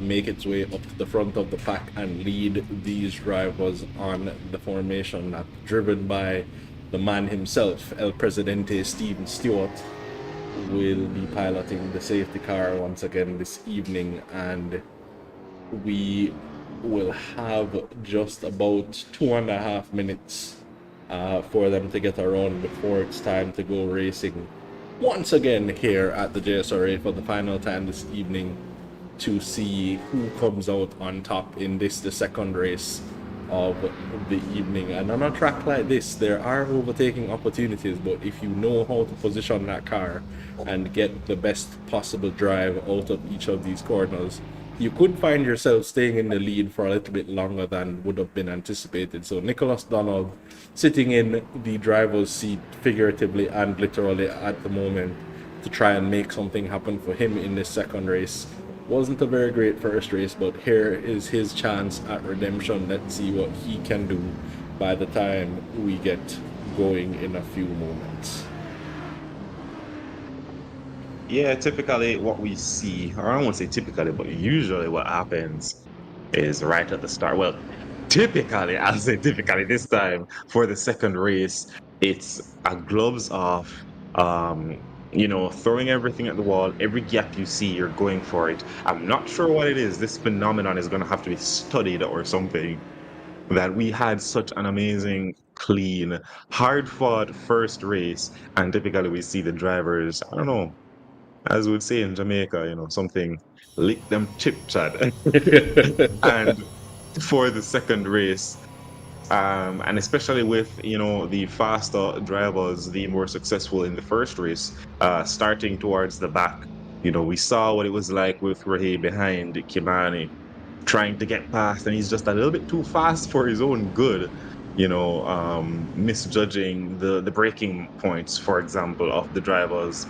make its way up to the front of the pack and lead these drivers on the formation lap, driven by the man himself, El Presidente Steven Stewart, will be piloting the safety car once again this evening, and we will have just about 2.5 minutes for them to get around before it's time to go racing once again here at the JSRA for the final time this evening to see who comes out on top in this, the second race of the evening. And on a track like this, there are overtaking opportunities, but if you know how to position that car and get the best possible drive out of each of these corners, you could find yourself staying in the lead for a little bit longer than would have been anticipated. So Nicholas Donald sitting in the driver's seat figuratively and literally at the moment to try and make something happen for him in this second race. Wasn't a very great first race, but here is his chance at redemption. Let's see what he can do by the time we get going in a few moments. Yeah, typically what we see, or I won't say typically, but usually what happens is right at the start. Well, typically, I'll say typically this time for the second race, it's a gloves off, throwing everything at the wall. Every gap you see, you're going for it. I'm not sure what it is. This phenomenon is going to have to be studied or something. That we had such an amazing, clean, hard-fought first race, and typically we see the drivers, I don't know, as we would say in Jamaica, something lick them chip chat. And for the second race, and especially with the faster drivers, the more successful in the first race, starting towards the back, we saw what it was like with Rahe behind Kimani, trying to get past, and he's just a little bit too fast for his own good. Misjudging the braking points, for example, of the drivers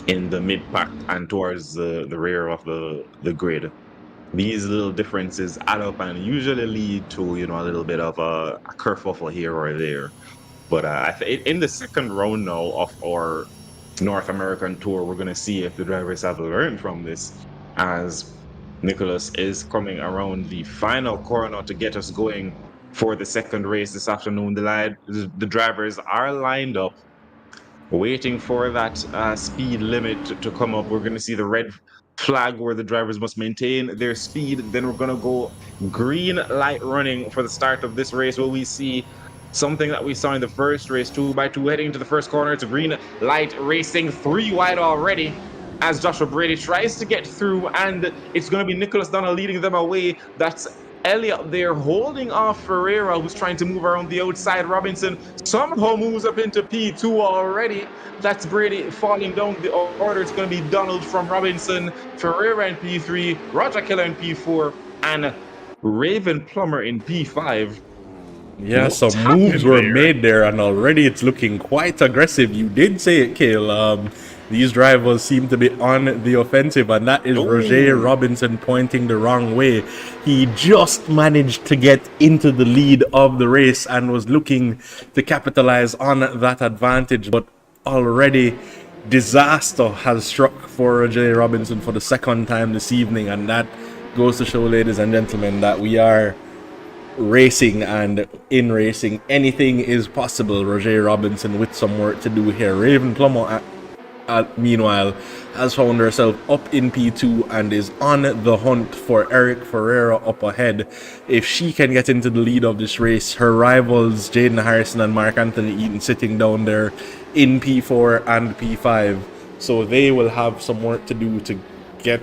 in the mid pack and towards the rear of the grid. These little differences add up and usually lead to a little bit of a kerfuffle here or there. But in the second round now of our North American tour, we're going to see if the drivers have learned from this, as Nicholas is coming around the final corner to get us going for the second race this afternoon. The drivers are lined up, waiting for that speed limit to come up. We're going to see the red flag where the drivers must maintain their speed. Then we're going to go green light running for the start of this race, where we see Something that we saw in the first race, 2x2 heading into the first corner. It's a green light racing 3 wide already as Joshua Brady tries to get through, and it's going to be Nicholas Donald leading them away. That's Elliott there holding off Ferreira, who's trying to move around the outside. Robinson somehow moves up into P2 already. That's Brady falling down the order. It's going to be Donald from Robinson, Ferreira in P3, Roger Keller in P4, and Raven Plummer in P5. Yeah, What's some moves happened were there? made there, and already it's looking quite aggressive. You did say it, Kale. These drivers seem to be on the offensive, and that is Roger Oh, Robinson pointing the wrong way. He just managed to get into the lead of the race and was looking to capitalize on that advantage, but already disaster has struck for Roger Robinson for the second time this evening, and that goes to show, ladies and gentlemen, that we are racing, and in racing anything is possible. Roger Robinson with some work to do here. Raven Plummer meanwhile has found herself up in P2 and is on the hunt for Eric Ferreira up ahead. If she can get into the lead of this race, her rivals Jaden Harrison and Mark Anthony Eaton sitting down there in P4 and P5, so they will have some work to do to get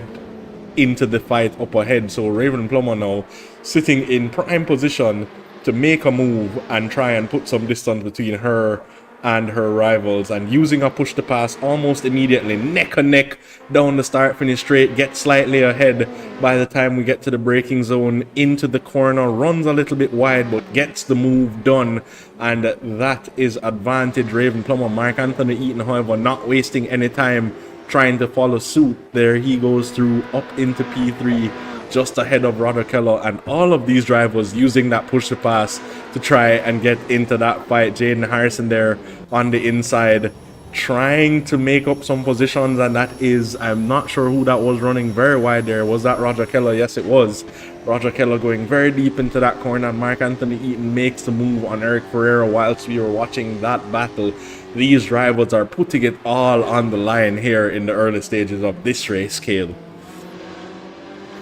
into the fight up ahead. So Raven Plummer now sitting in prime position to make a move and try and put some distance between her and her rivals, and using a push to pass almost immediately, neck and neck down the start finish straight, gets slightly ahead by the time we get to the braking zone, into the corner, runs a little bit wide but gets the move done, and that is advantage Raven Plummer. Mark Anthony Eaton, however, not wasting any time trying to follow suit. There he goes through up into P3 just ahead of Roger Keller, and all of these drivers using that push to pass to try and get into that fight. Jaden Harrison there on the inside trying to make up some positions, and that is, I'm not sure who that was running very wide there. Was that Roger Keller? Yes, it was Roger Keller going very deep into that corner, and Mark Anthony Eaton makes the move on Eric Ferreira whilst we were watching that battle. These drivers are putting it all on the line here in the early stages of this race, Cale.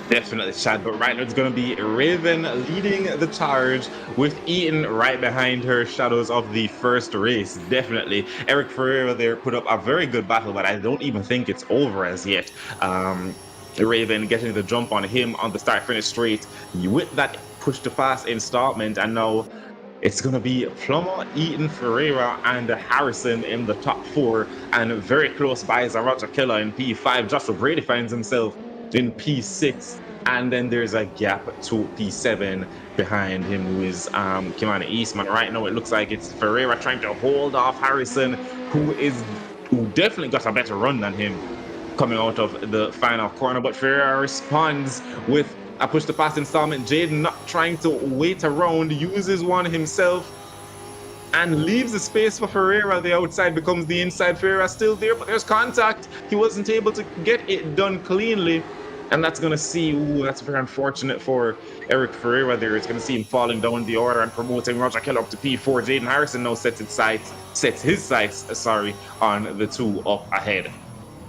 definitely, Chad. But right now it's going to be Raven leading the charge with Eaton right behind her, shadows of the first race. Definitely. Eric Ferreira there put up a very good battle, but I don't even think it's over as yet. Raven getting the jump on him on the start-finish straight with that push to pass installment, and now it's going to be Plummer, Eaton, Ferreira, and Harrison in the top four, and very close by is Roger Keller in P5. Joshua Brady finds himself in P6, and then there's a gap to P7 behind him, who is Kimani Eastman. Right now it looks like it's Ferreira trying to hold off Harrison, who definitely got a better run than him coming out of the final corner, but Ferreira responds with a push to pass installment. Jaden not trying to wait around, uses one himself and leaves the space for Ferreira. The outside becomes the inside. Ferreira still there, but there's contact. He wasn't able to get it done cleanly, and that's going to see, that's very unfortunate for Eric Ferreira there. It's going to see him falling down the order and promoting Roger Keller up to P4. Jaden Harrison now sets his sights on the two up ahead.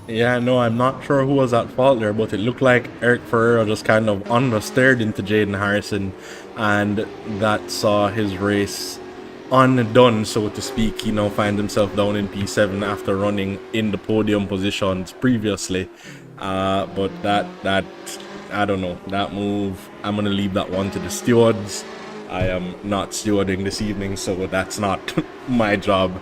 Yeah, no, I'm not sure who was at fault there, but it looked like Eric Ferreira just kind of understeered into Jaden Harrison, and that saw his race undone, so to speak. He now finds himself down in P7 after running in the podium positions previously. But that I don't know, that move, I'm gonna leave that one to the stewards. I am not stewarding this evening, so that's not my job.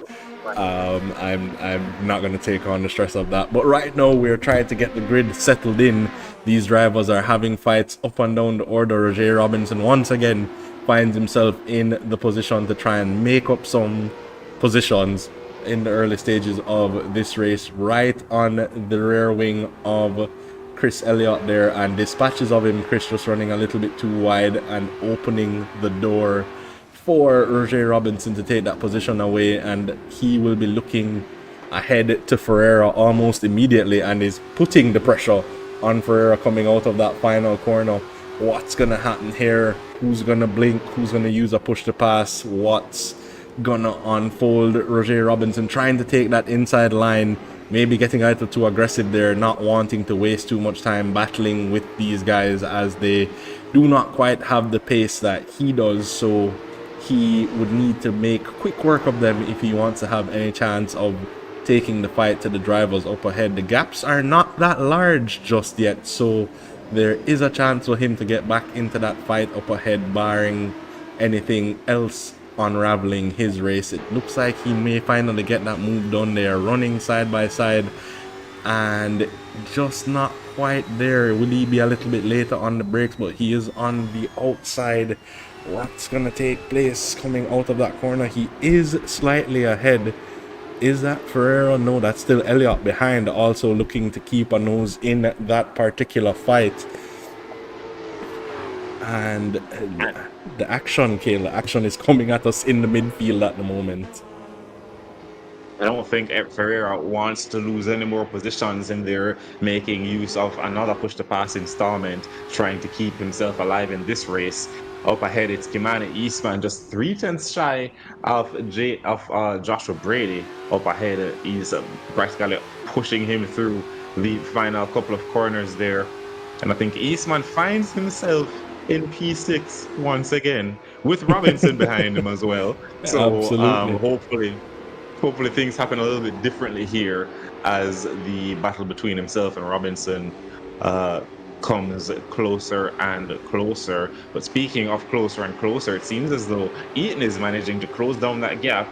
I'm not going to take on the stress of that. But right now we're trying to get the grid settled in. These drivers are having fights up and down the order. Roger Robinson once again finds himself in the position to try and make up some positions in the early stages of this race, right on the rear wing of Chris Elliott there, and dispatches of him. Chris just running a little bit too wide and opening the door for Roger Robinson to take that position away, and he will be looking ahead to Ferreira almost immediately and is putting the pressure on Ferreira coming out of that final corner. What's gonna happen here? Who's gonna blink? Who's gonna use a push to pass? What's gonna unfold? Roger Robinson trying to take that inside line, maybe getting a little too aggressive there, not wanting to waste too much time battling with these guys as they do not quite have the pace that he does. So he would need to make quick work of them if he wants to have any chance of taking the fight to the drivers up ahead. The gaps are not that large just yet, so there is a chance for him to get back into that fight up ahead, barring anything else unraveling his race. It looks like he may finally get that move done. They are running side by side and just not quite there. Will he be a little bit later on the brakes? But he is on the outside. What's gonna take place coming out of that corner? He is slightly ahead. Is that Ferrero? No, that's still Elliott behind, also looking to keep a nose in that particular fight. And the action, Kayla, action is coming at us in the midfield at the moment. I don't think Ferreira wants to lose any more positions in there, making use of another push-to-pass installment, trying to keep himself alive in this race. Up ahead, it's Kimani Eastman, just 3/10 shy of Joshua Brady. Up ahead, he's practically pushing him through the final couple of corners there. And I think Eastman finds himself in P6 once again, with Robinson behind him as well. So hopefully things happen a little bit differently here as the battle between himself and Robinson comes closer and closer. But speaking of closer and closer, it seems as though Eaton is managing to close down that gap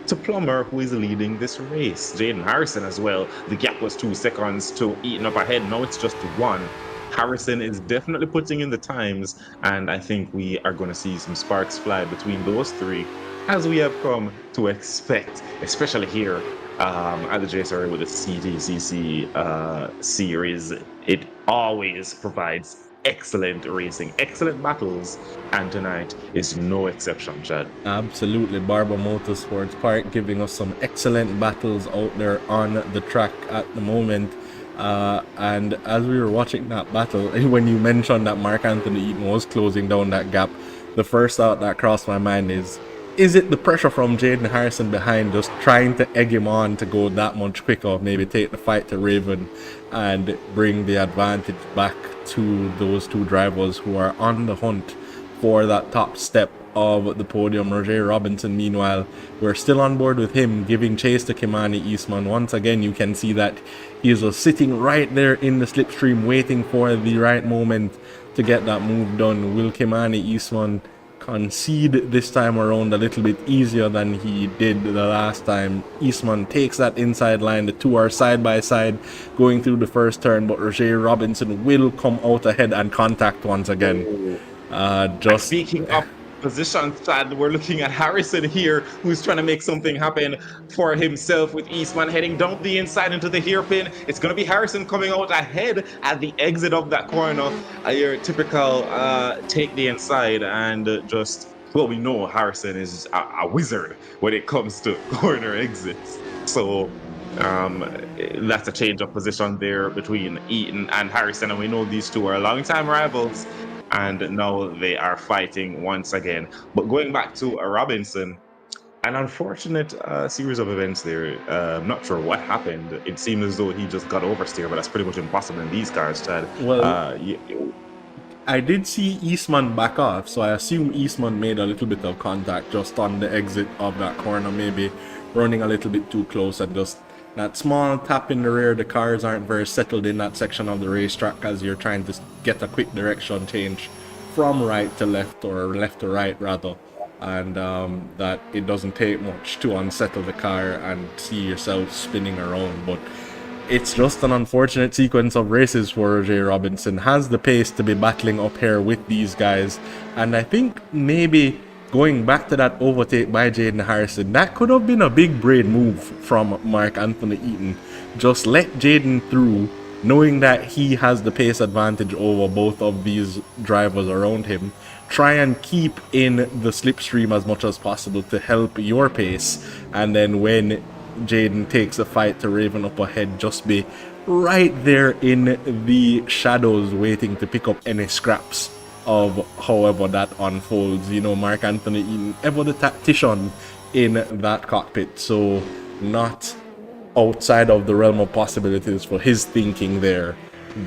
to Plummer, who is leading this race. Jaden Harrison as well. The gap was 2 seconds to Eaton up ahead. Now it's just 1. Harrison is definitely putting in the times, and I think we are going to see some sparks fly between those three, as we have come to expect, especially here at the JSRA with the CTCC series. It always provides excellent racing, excellent battles, and tonight is no exception, Chad. Absolutely. Barber Motorsports Park giving us some excellent battles out there on the track at the moment. And as we were watching that battle, when you mentioned that Mark Anthony Eaton was closing down that gap, the first thought that crossed my mind is it the pressure from Jaden Harrison behind, just trying to egg him on to go that much quicker, maybe take the fight to Raven and bring the advantage back to those two drivers who are on the hunt for that top step of the podium? Roger Robinson, meanwhile, we're still on board with him, giving chase to Kimani Eastman. Once again, you can see that he is sitting right there in the slipstream, waiting for the right moment to get that move done. Will Kimani Eastman concede this time around a little bit easier than he did the last time? Eastman takes that inside line. The two are side by side going through the first turn, but Roger Robinson will come out ahead and contact once again. Just speaking of position, Chad, we're looking at Harrison here, who's trying to make something happen for himself with Eastman heading down the inside into the hairpin. It's going to be Harrison coming out ahead at the exit of that corner. Your typical take the inside and well, we know Harrison is a wizard when it comes to corner exits. So that's a change of position there between Eaton and Harrison, and we know these two are longtime rivals, and now they are fighting once again. But going back to Robinson, an unfortunate series of events there. I'm not sure what happened. It seemed as though he just got oversteer, but that's pretty much impossible in these cars, Chad. Well, I did see Eastman back off, so I assume Eastman made a little bit of contact just on the exit of that corner, maybe running a little bit too close, and just that small tap in the rear. The cars aren't very settled in that section of the racetrack as you're trying to get a quick direction change from right to left, or left to right rather, and that it doesn't take much to unsettle the car and see yourself spinning around. But it's just an unfortunate sequence of races for Roger Robinson. Has the pace to be battling up here with these guys, and I think maybe going back to that overtake by Jaden Harrison, that could have been a big brain move from Mark Anthony Eaton. Just let Jaden through, knowing that he has the pace advantage over both of these drivers around him. Try and keep in the slipstream as much as possible to help your pace, and then when Jaden takes a fight to Raven up ahead, just be right there in the shadows waiting to pick up any scraps of however that unfolds. You know, Mark Anthony Eaton, ever the tactician in that cockpit, so not outside of the realm of possibilities for his thinking there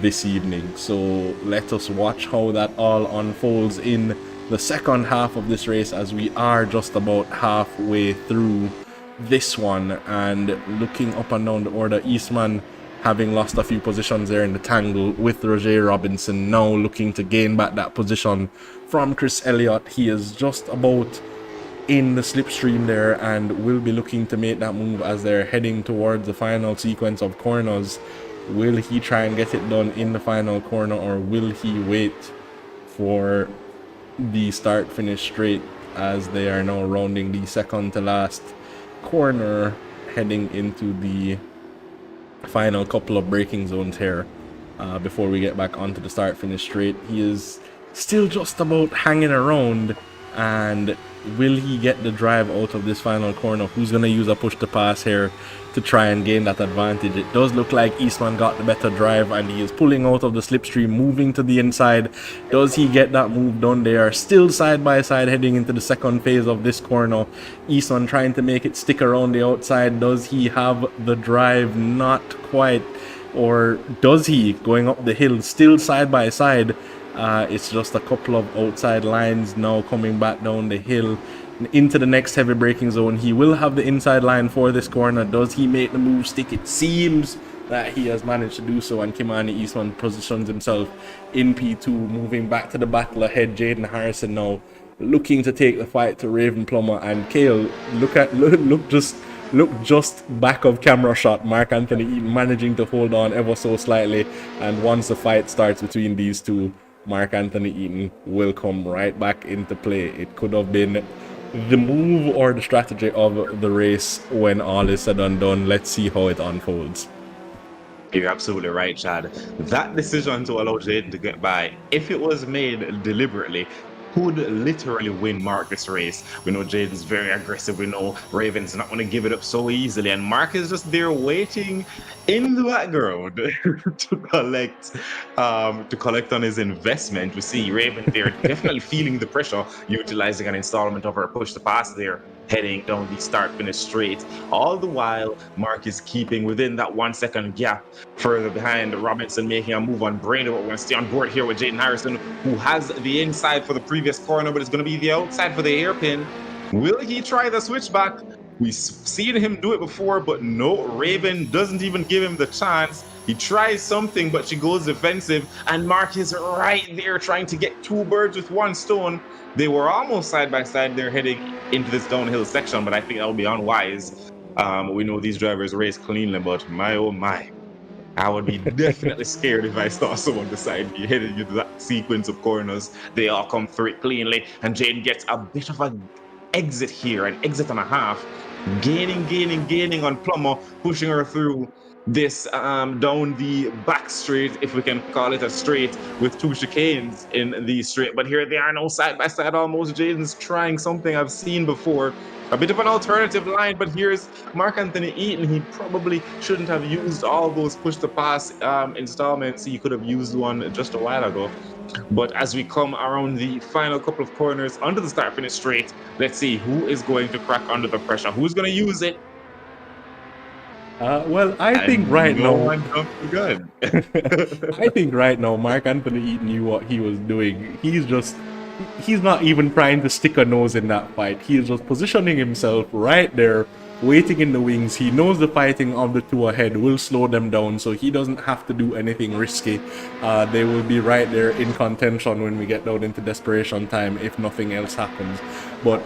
this evening. So let us watch how that all unfolds in the second half of this race, as we are just about halfway through this one. And looking up and down the order, Eastman having lost a few positions there in the tangle with Roger Robinson, now looking to gain back that position from Chris Elliott. He is just about in the slipstream there and will be looking to make that move as they're heading towards the final sequence of corners. Will he try and get it done in the final corner, or will he wait for the start finish straight as they are now rounding the second to last corner, heading into the final couple of braking zones here before we get back onto the start finish straight? He is still just about hanging around, and will he get the drive out of this final corner? Who's going to use a push to pass here to try and gain that advantage? It does look like Eastman got the better drive, and he is pulling out of the slipstream, moving to the inside. Does he get that move done? They are still side by side heading into the second phase of this corner. Eastman trying to make it stick around the outside. Does he have the drive? Not quite. Or does he? Going up the hill, still side by side. It's just a couple of outside lines now coming back down the hill into the next heavy braking zone. He will have the inside line for this corner. Does he make the move stick? It seems that he has managed to do so, and Kimani Eastman positions himself in P2, moving back to the battle ahead. Jaden Harrison now looking to take the fight to Raven Plummer, and Kale, look just back of camera shot, Mark Anthony Eaton managing to hold on ever so slightly, and once the fight starts between these two, Mark Anthony Eaton will come right back into play. It could have been the move or the strategy of the race when all is said and done. Let's see how it unfolds. You're absolutely right, Chad. That decision to allow Jaden to get by, if it was made deliberately, could literally win Mark this race. We know Jaden's very aggressive. We know Raven's not going to give it up so easily, and Mark is just there waiting in the background to collect on his investment. We see Raven there definitely feeling the pressure, utilizing an installment of her push to pass there, heading down the start finish straight. All the while, Mark is keeping within that 1 second gap further behind Robinson, making a move on Brainerd. We're going to stay on board here with Jaden Harrison, who has the inside for the previous corner, but it's going to be the outside for the hairpin. Will he try the switchback? We've seen him do it before, but no, Raven doesn't even give him the chance. He tries something, but she goes defensive, and Mark is right there trying to get two birds with one stone. They were almost side by side. They're heading into this downhill section, but I think that would be unwise. We know these drivers race cleanly, but my oh my, I would be definitely scared if I saw someone beside me heading into that sequence of corners. They all come through it cleanly, and Jane gets a bit of an exit here, an exit and a half, gaining on Plummer, pushing her through this down the back straight, if we can call it a straight, with two chicanes in the straight. But here they are now side by side almost. Jaden's trying something I've seen before, a bit of an alternative line, but here's Mark Anthony Eaton. He probably shouldn't have used all those push to pass installments. He could have used one just a while ago. But as we come around the final couple of corners under the start finish straight, let's see who is going to crack under the pressure, who's going to use it. Well, I think right now, good. I think right now, Mark Anthony Eaton knew what he was doing. He's not even trying to stick a nose in that fight. He is just positioning himself right there, waiting in the wings. He knows the fighting of the two ahead will slow them down, so he doesn't have to do anything risky. They will be right there in contention when we get down into desperation time if nothing else happens. But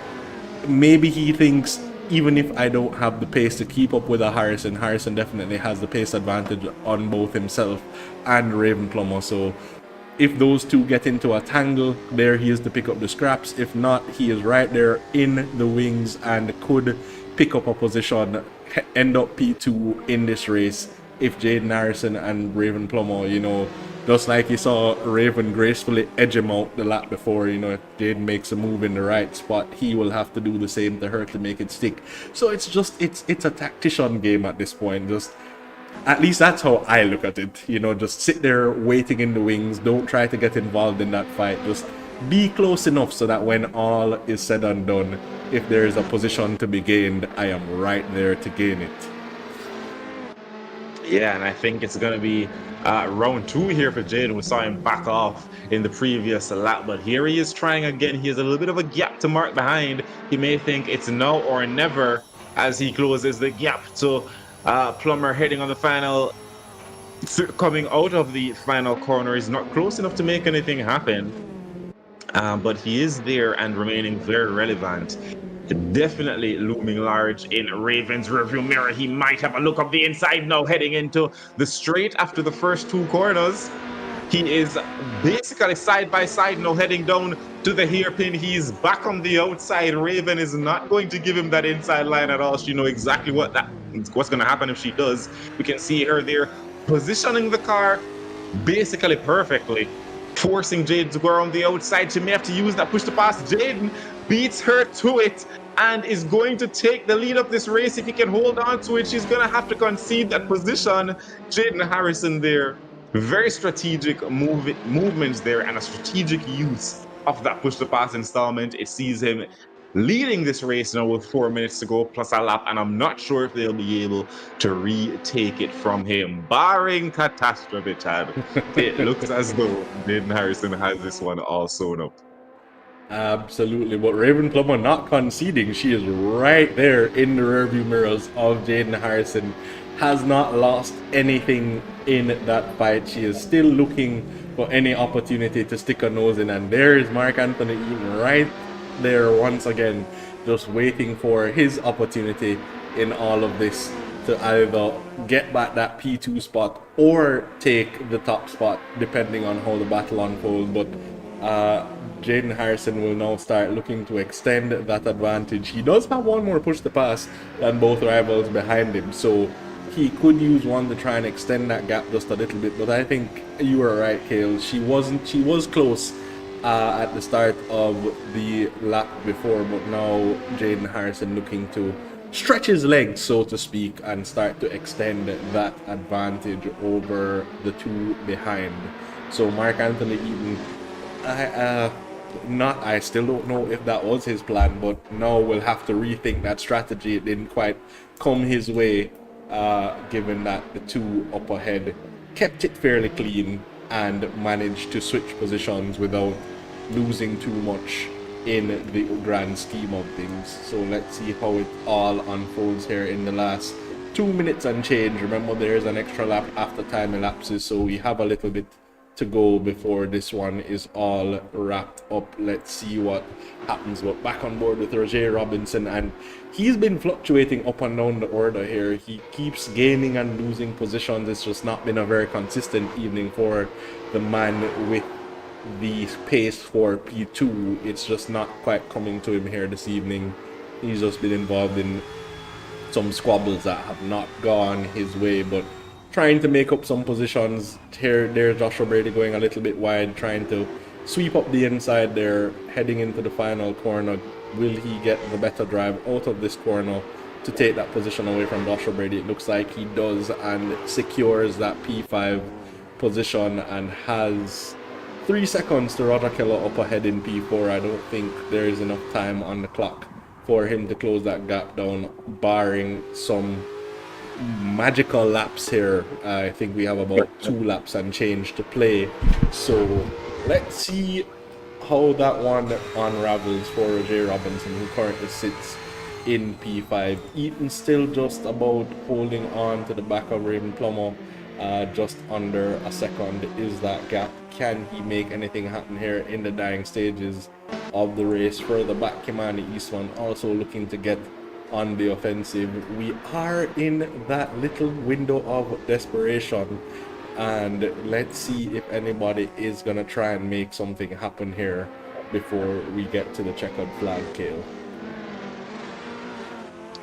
maybe he thinks, even if I don't have the pace to keep up with a Harrison definitely has the pace advantage on both himself and Raven Plummer. So if those two get into a tangle, there he is to pick up the scraps. If not, he is right there in the wings and could pick up a position, end up P2 in this race if Jaden Harrison and Raven Plummer, just like you saw Raven gracefully edge him out the lap before, if Jaden makes a move in the right spot, he will have to do the same to her to make it stick. So it's a tactician game at this point. Just at least that's how I look at it. Just sit there waiting in the wings. Don't try to get involved in that fight. Just be close enough so that when all is said and done, if there is a position to be gained, I am right there to gain it. Yeah, and I think it's going to be round two here for Jaden. We saw him back off in the previous lap, but here he is trying again. He has a little bit of a gap to mark behind. He may think it's now or never as he closes the gap to Plummer heading on the final, coming out of the final corner. He's not close enough to make anything happen, but he is there and remaining very relevant. Definitely looming large in Raven's rearview mirror. He might have a look up the inside now, heading into the straight after the first two corners. He is basically side by side now, heading down to the hairpin. He's back on the outside. Raven is not going to give him that inside line at all. She knows exactly what's going to happen if she does. We can see her there positioning the car basically perfectly, forcing Jaden to go around the outside. She may have to use that push to pass. Jaden beats her to it and is going to take the lead of this race. If he can hold on to it, she's going to have to concede that position. Jaden Harrison there. Very strategic movements there and a strategic use of that push to pass installment. It sees him leading this race now with 4 minutes to go plus a lap, and I'm not sure if they'll be able to retake it from him, barring catastrophe, Chad. It looks as though Jaden Harrison has this one all sewn up. Absolutely, but Raven Plummer not conceding. She is right there in the rearview mirrors of Jaden Harrison. Has not lost anything in that fight. She is still looking for any opportunity to stick her nose in, and there is Mark Anthony Eaton right there once again, just waiting for his opportunity in all of this to either get back that P2 spot or take the top spot, depending on how the battle unfolds. But Jaden Harrison will now start looking to extend that advantage. He does have one more push to pass than both rivals behind him, so he could use one to try and extend that gap just a little bit. But I think you were right, Kale. She was close at the start of the lap before, but now Jaden Harrison looking to stretch his legs, so to speak, and start to extend that advantage over the two behind. So Mark Anthony Eaton, I still don't know if that was his plan, but now we'll have to rethink that strategy. It didn't quite come his way, given that the two up ahead kept it fairly clean and managed to switch positions without losing too much in the grand scheme of things. So let's see how it all unfolds here in the last 2 minutes and change. Remember, there's an extra lap after time elapses, so we have a little bit to go before this one is all wrapped up. Let's see what happens. We're back on board with Roger Robinson, and he's been fluctuating up and down the order here. He keeps gaining and losing positions. It's just not been a very consistent evening for the man with the pace for P2. It's just not quite coming to him here this evening. He's just been involved in some squabbles that have not gone his way, but trying to make up some positions. There's Joshua Brady going a little bit wide, trying to sweep up the inside there, heading into the final corner. Will he get the better drive out of this corner to take that position away from Joshua Brady? It looks like he does, and secures that P5 position and has 3 seconds to Roger Keller up ahead in P4. I don't think there is enough time on the clock for him to close that gap down, barring some magical laps here. I think we have about 2 laps and change to play, so let's see how that one unravels for Roger Robinson, who currently sits in P5. Eaton still just about holding on to the back of Raven Plummer. Just under a second is that gap. Can he make anything happen here in the dying stages of the race? Further back, Kimani Eastman also looking to get on the offensive. We are in that little window of desperation, and let's see if anybody is gonna try and make something happen here before we get to the checkered flag, Kale.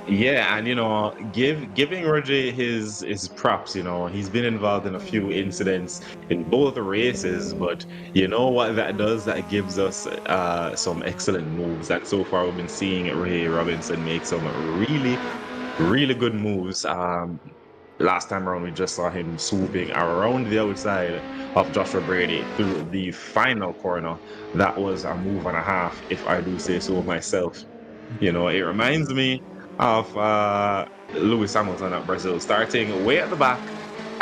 Yeah, and giving Roger his props. He's been involved in a few incidents in both the races, but you know what that does? That gives us some excellent moves. And so far, we've been seeing Ray Robinson make some really, really good moves. Last time around, we just saw him swooping around the outside of Joshua Brady through the final corner. That was a move and a half, if I do say so myself. It reminds me of Lewis Hamilton at Brazil, starting way at the back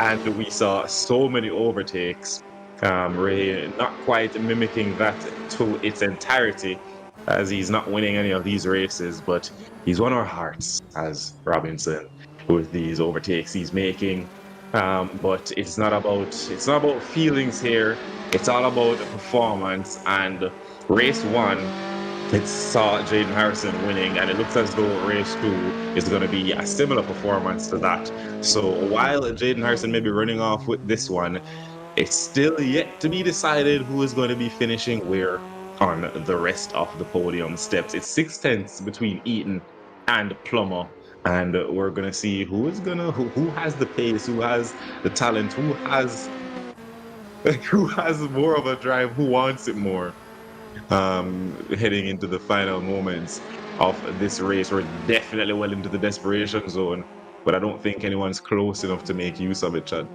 and we saw so many overtakes. Ray not quite mimicking that to its entirety, as he's not winning any of these races, but he's won our hearts as Robinson with these overtakes he's making. But it's not about feelings here. It's all about performance. And race one, it saw Jaden Harrison winning, and it looks as though race two is going to be a similar performance to that. So while Jaden Harrison may be running off with this one, it's still yet to be decided who is going to be finishing where on the rest of the podium steps. It's 6 tenths between Eaton and Plummer, and we're gonna see who has the pace, who has the talent, who has more of a drive, who wants it more. Heading into the final moments of this race, we're definitely well into the desperation zone, but I don't think anyone's close enough to make use of it, Chad.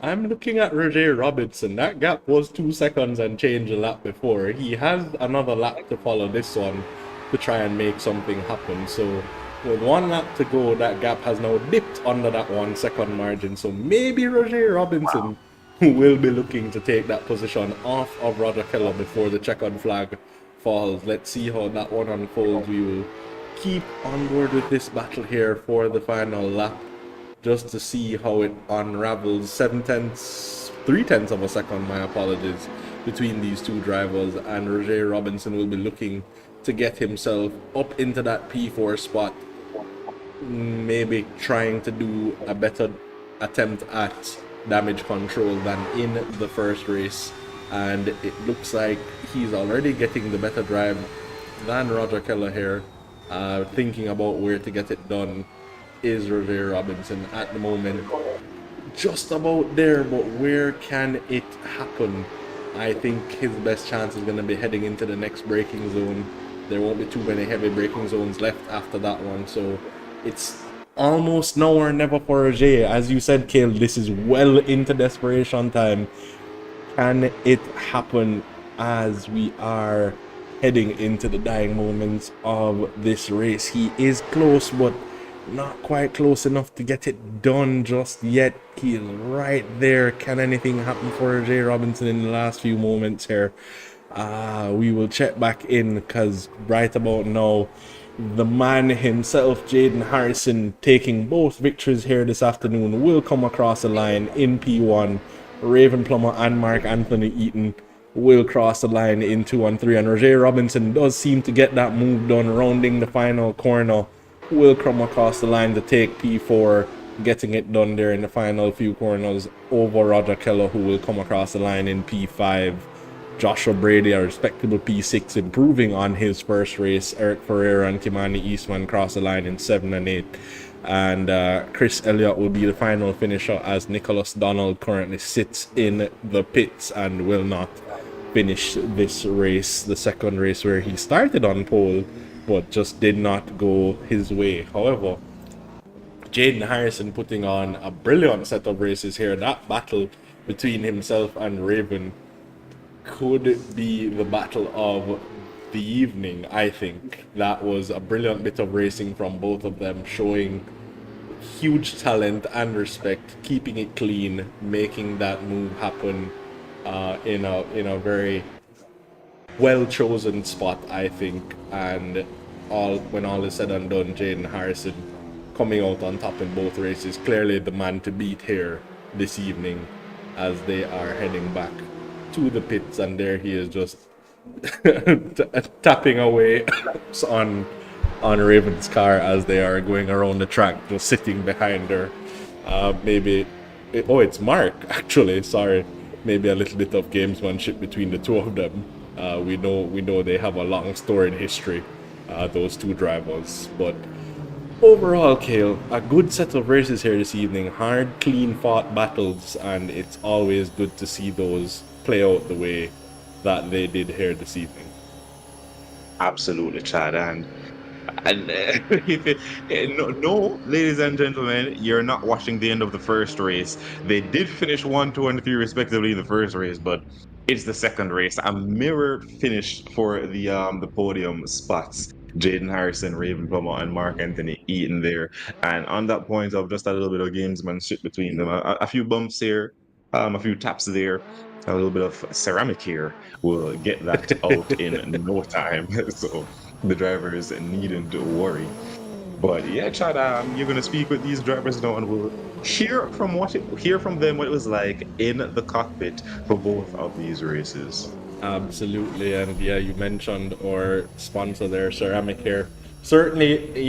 I'm looking at Roger Robinson. That gap was 2 seconds and change a lap before. He has another lap to follow this one to try and make something happen. So with 1 lap to go, that gap has now dipped under that 1 second margin. So maybe Roger Robinson will be looking to take that position off of Roger Keller before the checkered flag falls. Let's see how that one unfolds. We will keep on board with this battle here for the final lap, just to see how it unravels. 3 tenths of a second, my apologies, between these two drivers, and Roger Robinson will be looking to get himself up into that P4 spot, maybe trying to do a better attempt at damage control than in the first race. And it looks like he's already getting the better drive than Roger Keller here. Thinking about where to get it done is Roger Robinson at the moment. Just about there, but where can it happen? I think his best chance is going to be heading into the next braking zone. There won't be too many heavy braking zones left after that one, so it's almost now or never for Roger. As you said, Kale, this is well into desperation time. Can it happen as we are heading into the dying moments of this race? He is close, but not quite close enough to get it done just yet. He is right there. Can anything happen for J. Robinson in the last few moments here? We will check back in, because right about now, the man himself, Jaden Harrison, taking both victories here this afternoon, will come across the line in P1. Raven Plummer and Mark Anthony Eaton will cross the line in 2 and 3, and Roger Robinson does seem to get that move done, rounding the final corner. Will come across the line to take P4, getting it done there in the final few corners over Roger Keller, who will come across the line in P5. Joshua Brady, a respectable P6, improving on his first race. Eric Ferreira and Kimani Eastman cross the line in 7 and 8. And Chris Elliott will be the final finisher, as Nicholas Donald currently sits in the pits and will not finish this race, the second race where he started on pole but just did not go his way. However, Jaden Harrison putting on a brilliant set of races here. That battle between himself and Raven could be the battle of the evening, I think. That was a brilliant bit of racing from both of them, showing huge talent and respect, keeping it clean, making that move happen in a very well chosen spot, I think. And when all is said and done, Jaden Harrison coming out on top in both races, clearly the man to beat here this evening, as they are heading back to the pits. And there he is, just tapping away on Raven's car as they are going around the track, just sitting behind her. It's Mark, actually, sorry. Maybe a little bit of gamesmanship between the two of them. We know they have a long storied history, those two drivers. But overall, Kale, a good set of races here this evening. Hard, clean fought battles, and it's always good to see those play out the way that they did here this evening. Absolutely, Chad. And if no, ladies and gentlemen, you're not watching the end of the first race. They did finish 1, 2, and 3 respectively in the first race, but it's the second race. A mirror finish for the podium spots. Jaden Harrison, Raven Plummer, and Mark Anthony Eaton there. And on that point of just a little bit of gamesmanship between them, a few bumps here, a few taps there, a little bit of ceramic here will get that out in no time. So the drivers needn't worry. But yeah, Chad, you're gonna speak with these drivers now, and we'll hear from them what it was like in the cockpit for both of these races. Absolutely, and yeah, you mentioned our sponsor there, Ceramic Hair. Certainly,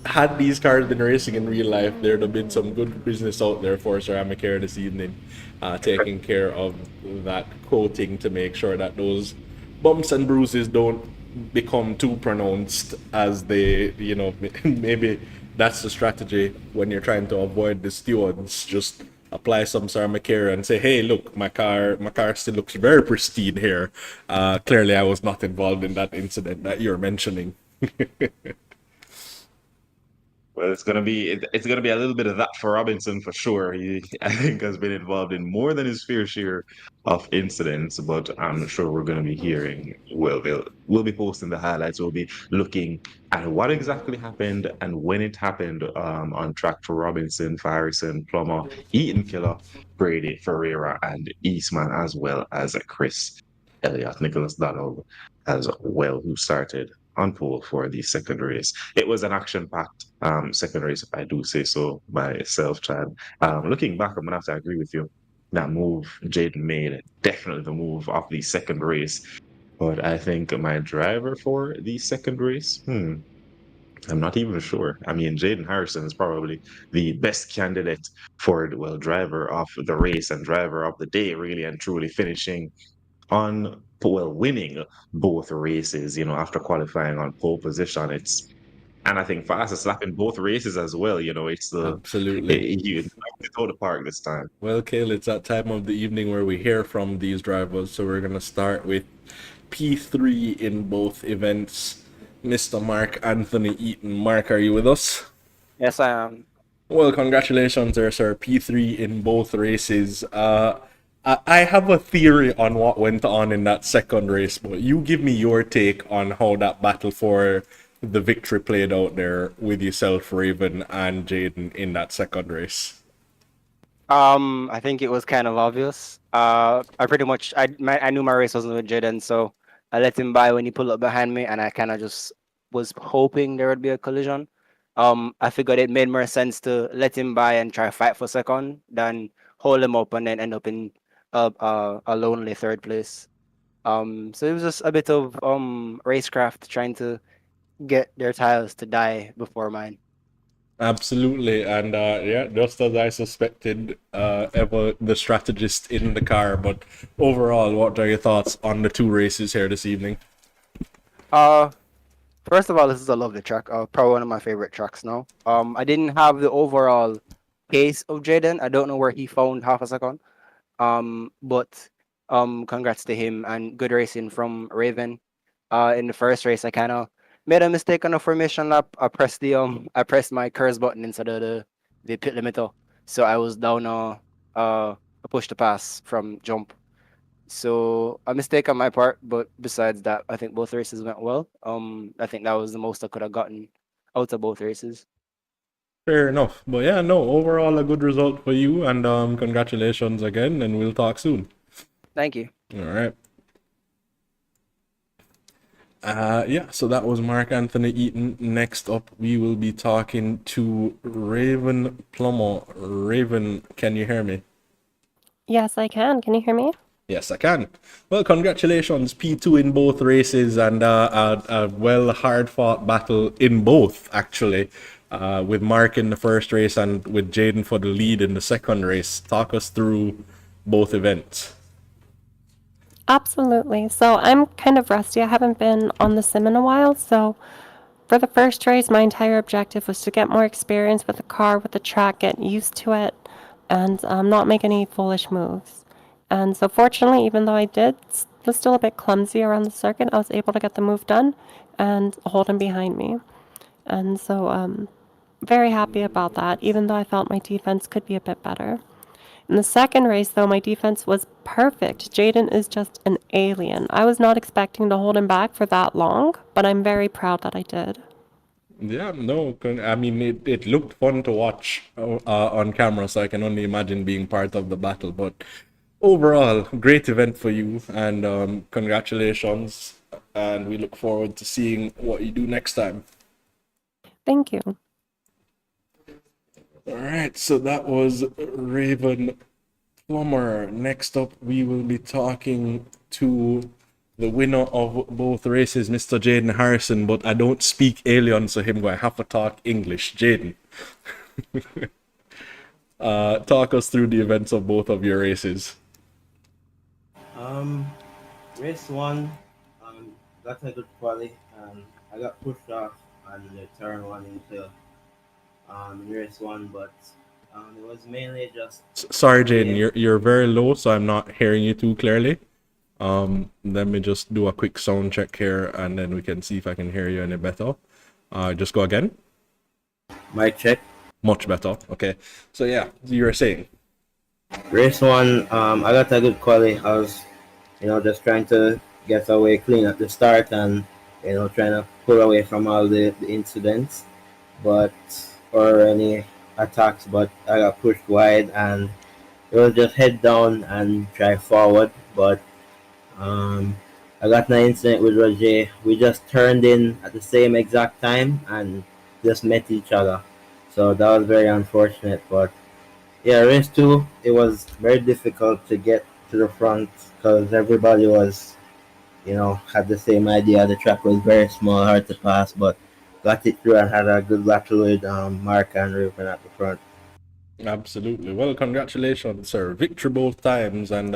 had these cars been racing in real life, there'd have been some good business out there for Ceramic Hair this evening, taking care of that coating to make sure that those bumps and bruises don't become too pronounced as they, maybe that's the strategy when you're trying to avoid the stewards. Just apply some Sarmacare and say, hey, look, my car still looks very pristine here. Clearly I was not involved in that incident that you're mentioning. Well, it's gonna be a little bit of that for Robinson for sure. He, I think, has been involved in more than his fair share of incidents, but I'm sure we're gonna be hearing. Well, we'll be posting the highlights. We'll be looking at what exactly happened and when it happened on track for Robinson, Harrison, Plummer, Eaton Killer, Brady, Ferreira, and Eastman, as well as Chris Elliott, Nicholas Donald, as well, who started on pole for the second race. It was an action-packed second race, if I do say so myself, Chad. Looking back, I'm gonna have to agree with you. That move Jaden made, definitely the move of the second race. But I think my driver for the second race, I'm not even sure. I mean, Jaden Harrison is probably the best candidate for, well, driver of the race and driver of the day, really and truly finishing on, well, winning both races, after qualifying on pole position. And I think fast is slapping both races as well. Absolutely. You knocked it out of the park this time. Well, Kale, it's that time of the evening where we hear from these drivers, so we're gonna start with P3 in both events. Mr. Mark Anthony Eaton. Mark, are you with us? Yes, I am. Well, congratulations there, sir. P3 in both races. I have a theory on what went on in that second race, but you give me your take on how that battle for the victory played out there with yourself, Raven, and Jaden in that second race. I think it was kind of obvious. I pretty much I knew my race wasn't with Jaden, so I let him by when he pulled up behind me, and I kind of just was hoping there would be a collision. I figured it made more sense to let him by and try to fight for second than hold him up and then end up in a lonely third place. So it was just a bit of racecraft trying to get their tires to die before mine. Absolutely, and yeah, just as I suspected, ever the strategist in the car. But overall, what are your thoughts on the two races here this evening? Uh, First of all, this is a lovely track. Probably one of my favorite tracks now. I didn't have the overall pace of Jaden. I don't know where he found half a second. But congrats to him and good racing from Raven. In the first race, I kind of made a mistake on the formation lap. I pressed my curse button instead of the pit limiter, so I was down a push to pass from jump. So a mistake on my part, but besides that, I think both races went well. I think that was the most I could have gotten out of both races. Fair enough, but yeah, no, overall a good result for you, and congratulations again, and we'll talk soon. Thank you. All right. Yeah, so that was Mark Anthony Eaton. Next up, we will be talking to Raven Plummer. Raven, can you hear me? Yes, I can. Can you hear me? Yes, I can. Well, congratulations, P2 in both races, and a well hard fought battle in both, actually, with Mark in the first race and with Jaden for the lead in the second race. Talk us through both events. Absolutely. So I'm kind of rusty. I haven't been on the sim in a while. So for the first race, my entire objective was to get more experience with the car, with the track, get used to it, and not make any foolish moves. And so fortunately, even though was still a bit clumsy around the circuit, I was able to get the move done and hold him behind me. And so very happy about that, even though I felt my defense could be a bit better. In the second race, though, my defense was perfect. Jaden is just an alien. I was not expecting to hold him back for that long, but I'm very proud that I did. Yeah, no, I mean, it looked fun to watch on camera, so I can only imagine being part of the battle. But overall, great event for you, and congratulations. And we look forward to seeing what you do next time. Thank you. All right, so that was Raven Plummer. Next up, we will be talking to the winner of both races, Mr. Jaden Harrison, but I don't speak alien, so him going to have to talk English. Jaden, talk us through the events of both of your races. Race one, got a good quali, and I got pushed off on the turn one into race one, but it was mainly just. Sorry, Jaden, you're very low, so I'm not hearing you too clearly. Let me just do a quick sound check here, and then we can see if I can hear you any better. Just go again. Mic check. Much better. Okay. So yeah, you were saying. Race one, I got a good quali. I was, just trying to get away clean at the start and, trying to pull away from all the incidents, or any attacks, but I got pushed wide and it was just head down and try forward. But I got an incident with Roger. We just turned in at the same exact time and just met each other. So that was very unfortunate. But yeah, race two, it was very difficult to get to the front because everybody was, had the same idea. The track was very small, hard to pass, but got it through and had a good battle with Mark and Ruben at the front. Absolutely. Well, congratulations, sir. Victory both times, and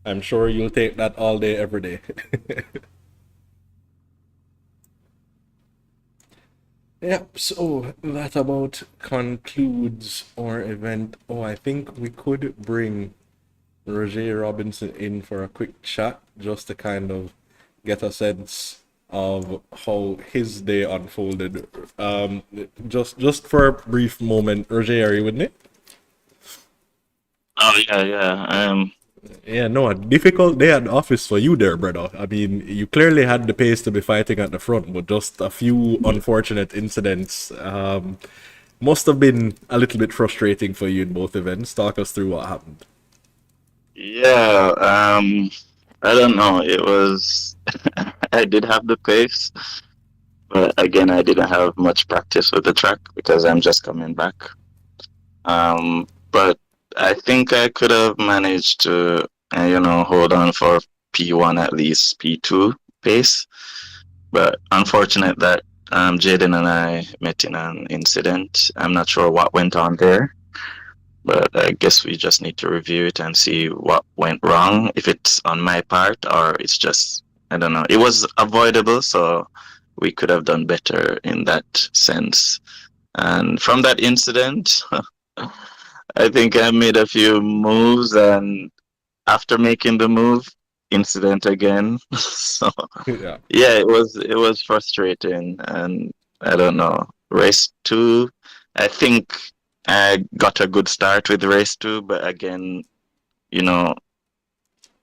I'm sure you'll take that all day, every day. Yep, so that about concludes our event. Oh, I think we could bring Roger Robinson in for a quick chat just to kind of get a sense of how his day unfolded. Just for a brief moment, Roger, are you with me? Oh yeah. Yeah, no, a difficult day at the office for you there, brother. I mean, you clearly had the pace to be fighting at the front, but just a few unfortunate incidents must have been a little bit frustrating for you in both events. Talk us through what happened. Yeah. I don't know. It was. I did have the pace, but again, I didn't have much practice with the track because I'm just coming back. But I think I could have managed to, hold on for P1 at least P2 pace. But unfortunate that Jaden and I met in an incident. I'm not sure what went on there, but I guess we just need to review it and see what went wrong. If it's on my part or it's just, I don't know. It was avoidable, so we could have done better in that sense. And from that incident, I think I made a few moves, and after making the move, incident again. So Yeah. yeah, it was frustrating, and I don't know. Race two, I think I got a good start with race two, but again,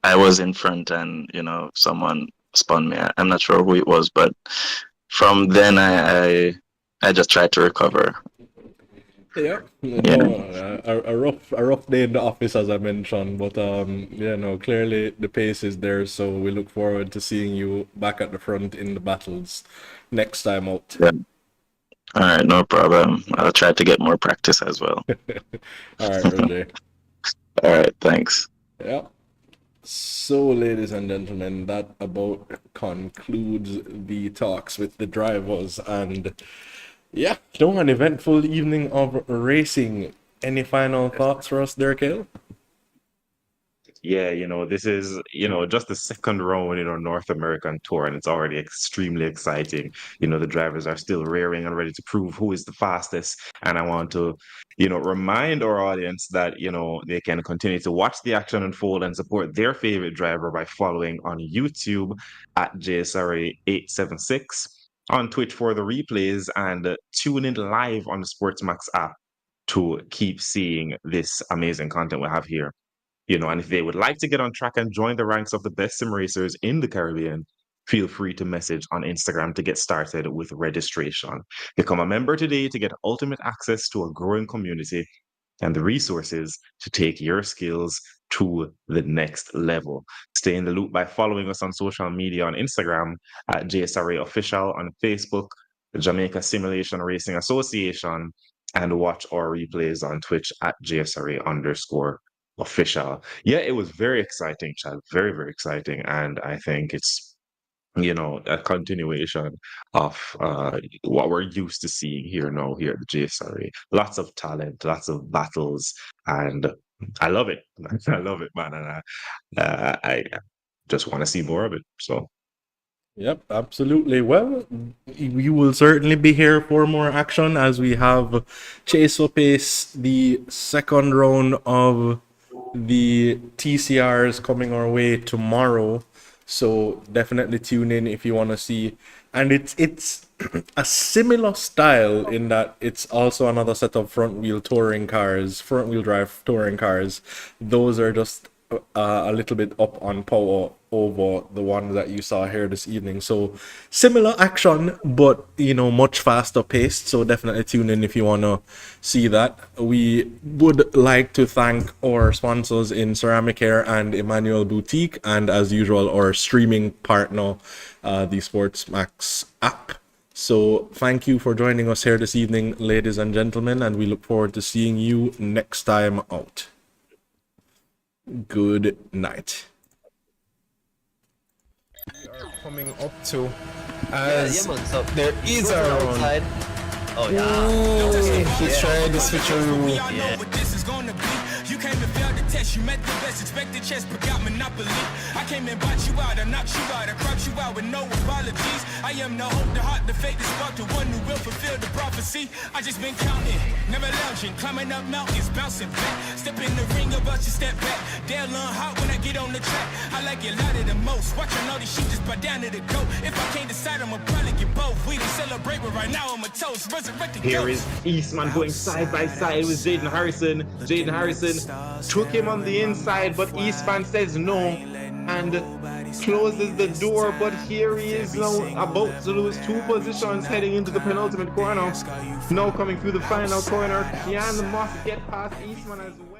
I was in front, and someone spun me. I'm not sure who it was, but from then I just tried to recover. Yeah, Yeah. no, a rough day in the office, as I mentioned, but yeah, no, clearly the pace is there, so we look forward to seeing you back at the front in the battles next time out. Yeah. All right, no problem. I'll try to get more practice as well. All right, Roger. All right, thanks. Yeah. So, ladies and gentlemen, that about concludes the talks with the drivers, and yeah, an eventful evening of racing. Any final thoughts for us there, Kale? Yeah, this is, just the second round in our North American tour, and it's already extremely exciting. The drivers are still rearing and ready to prove who is the fastest. And I want to, remind our audience that, they can continue to watch the action unfold and support their favorite driver by following on YouTube at JSRA 876, on Twitch for the replays, and tune in live on the Sportsmax app to keep seeing this amazing content we have here. And if they would like to get on track and join the ranks of the best sim racers in the Caribbean, feel free to message on Instagram to get started with registration. Become a member today to get ultimate access to a growing community and the resources to take your skills to the next level. Stay in the loop by following us on social media on Instagram at JSRA Official, on Facebook, the Jamaica Simulation Racing Association, and watch our replays on Twitch at JSRA_official. Yeah, it was very exciting, Chad. Very, very exciting. And I think it's a continuation of what we're used to seeing here at the JSRA. Lots of talent, lots of battles, and I love it. I love it, man. And I just want to see more of it. So. Yep, absolutely. Well, we will certainly be here for more action as we have Chase for Pace, the second round of the TCRs coming our way tomorrow. So definitely tune in if you want to see. And it's a similar style in that it's also another set of front wheel drive touring cars. Those are just a little bit up on power over the ones that you saw here this evening. So similar action, but much faster paced. So definitely tune in if you want to see that. We would like to thank our sponsors in Ceramic Hair and Emmanuel Boutique, and as usual our streaming partner, the SportsMax app. So thank you for joining us here this evening, ladies and gentlemen, and we look forward to seeing you next time out. Good night. We are coming up to as there is a round. Oh yeah. He's trying to switch around. Yeah. You came and failed the test, you met the best, expected chess, but got monopoly. I came and bought you out, I knocked you out, I cropped you out with no apologies. I am the hope, the heart, the faith, the spark, the one who will fulfill the prophecy. I just been counting, never lounging, climbing up mountains, bouncing back. Step in the ring, about you step back. They'll learn hot when I get on the track. I like it louder the most, watching all these sheep just bow down to the goat. If I can't decide, I'ma probably get both. We didn't celebrate, but right now I'm a toast, resurrected. Here is Eastman going side by side with Jaden Harrison. Jaden Harrison took him on the inside, but Eastman says no and closes the door. But here he is now about to lose 2 positions heading into the penultimate corner. Now coming through the final corner, can Moss get past Eastman as well?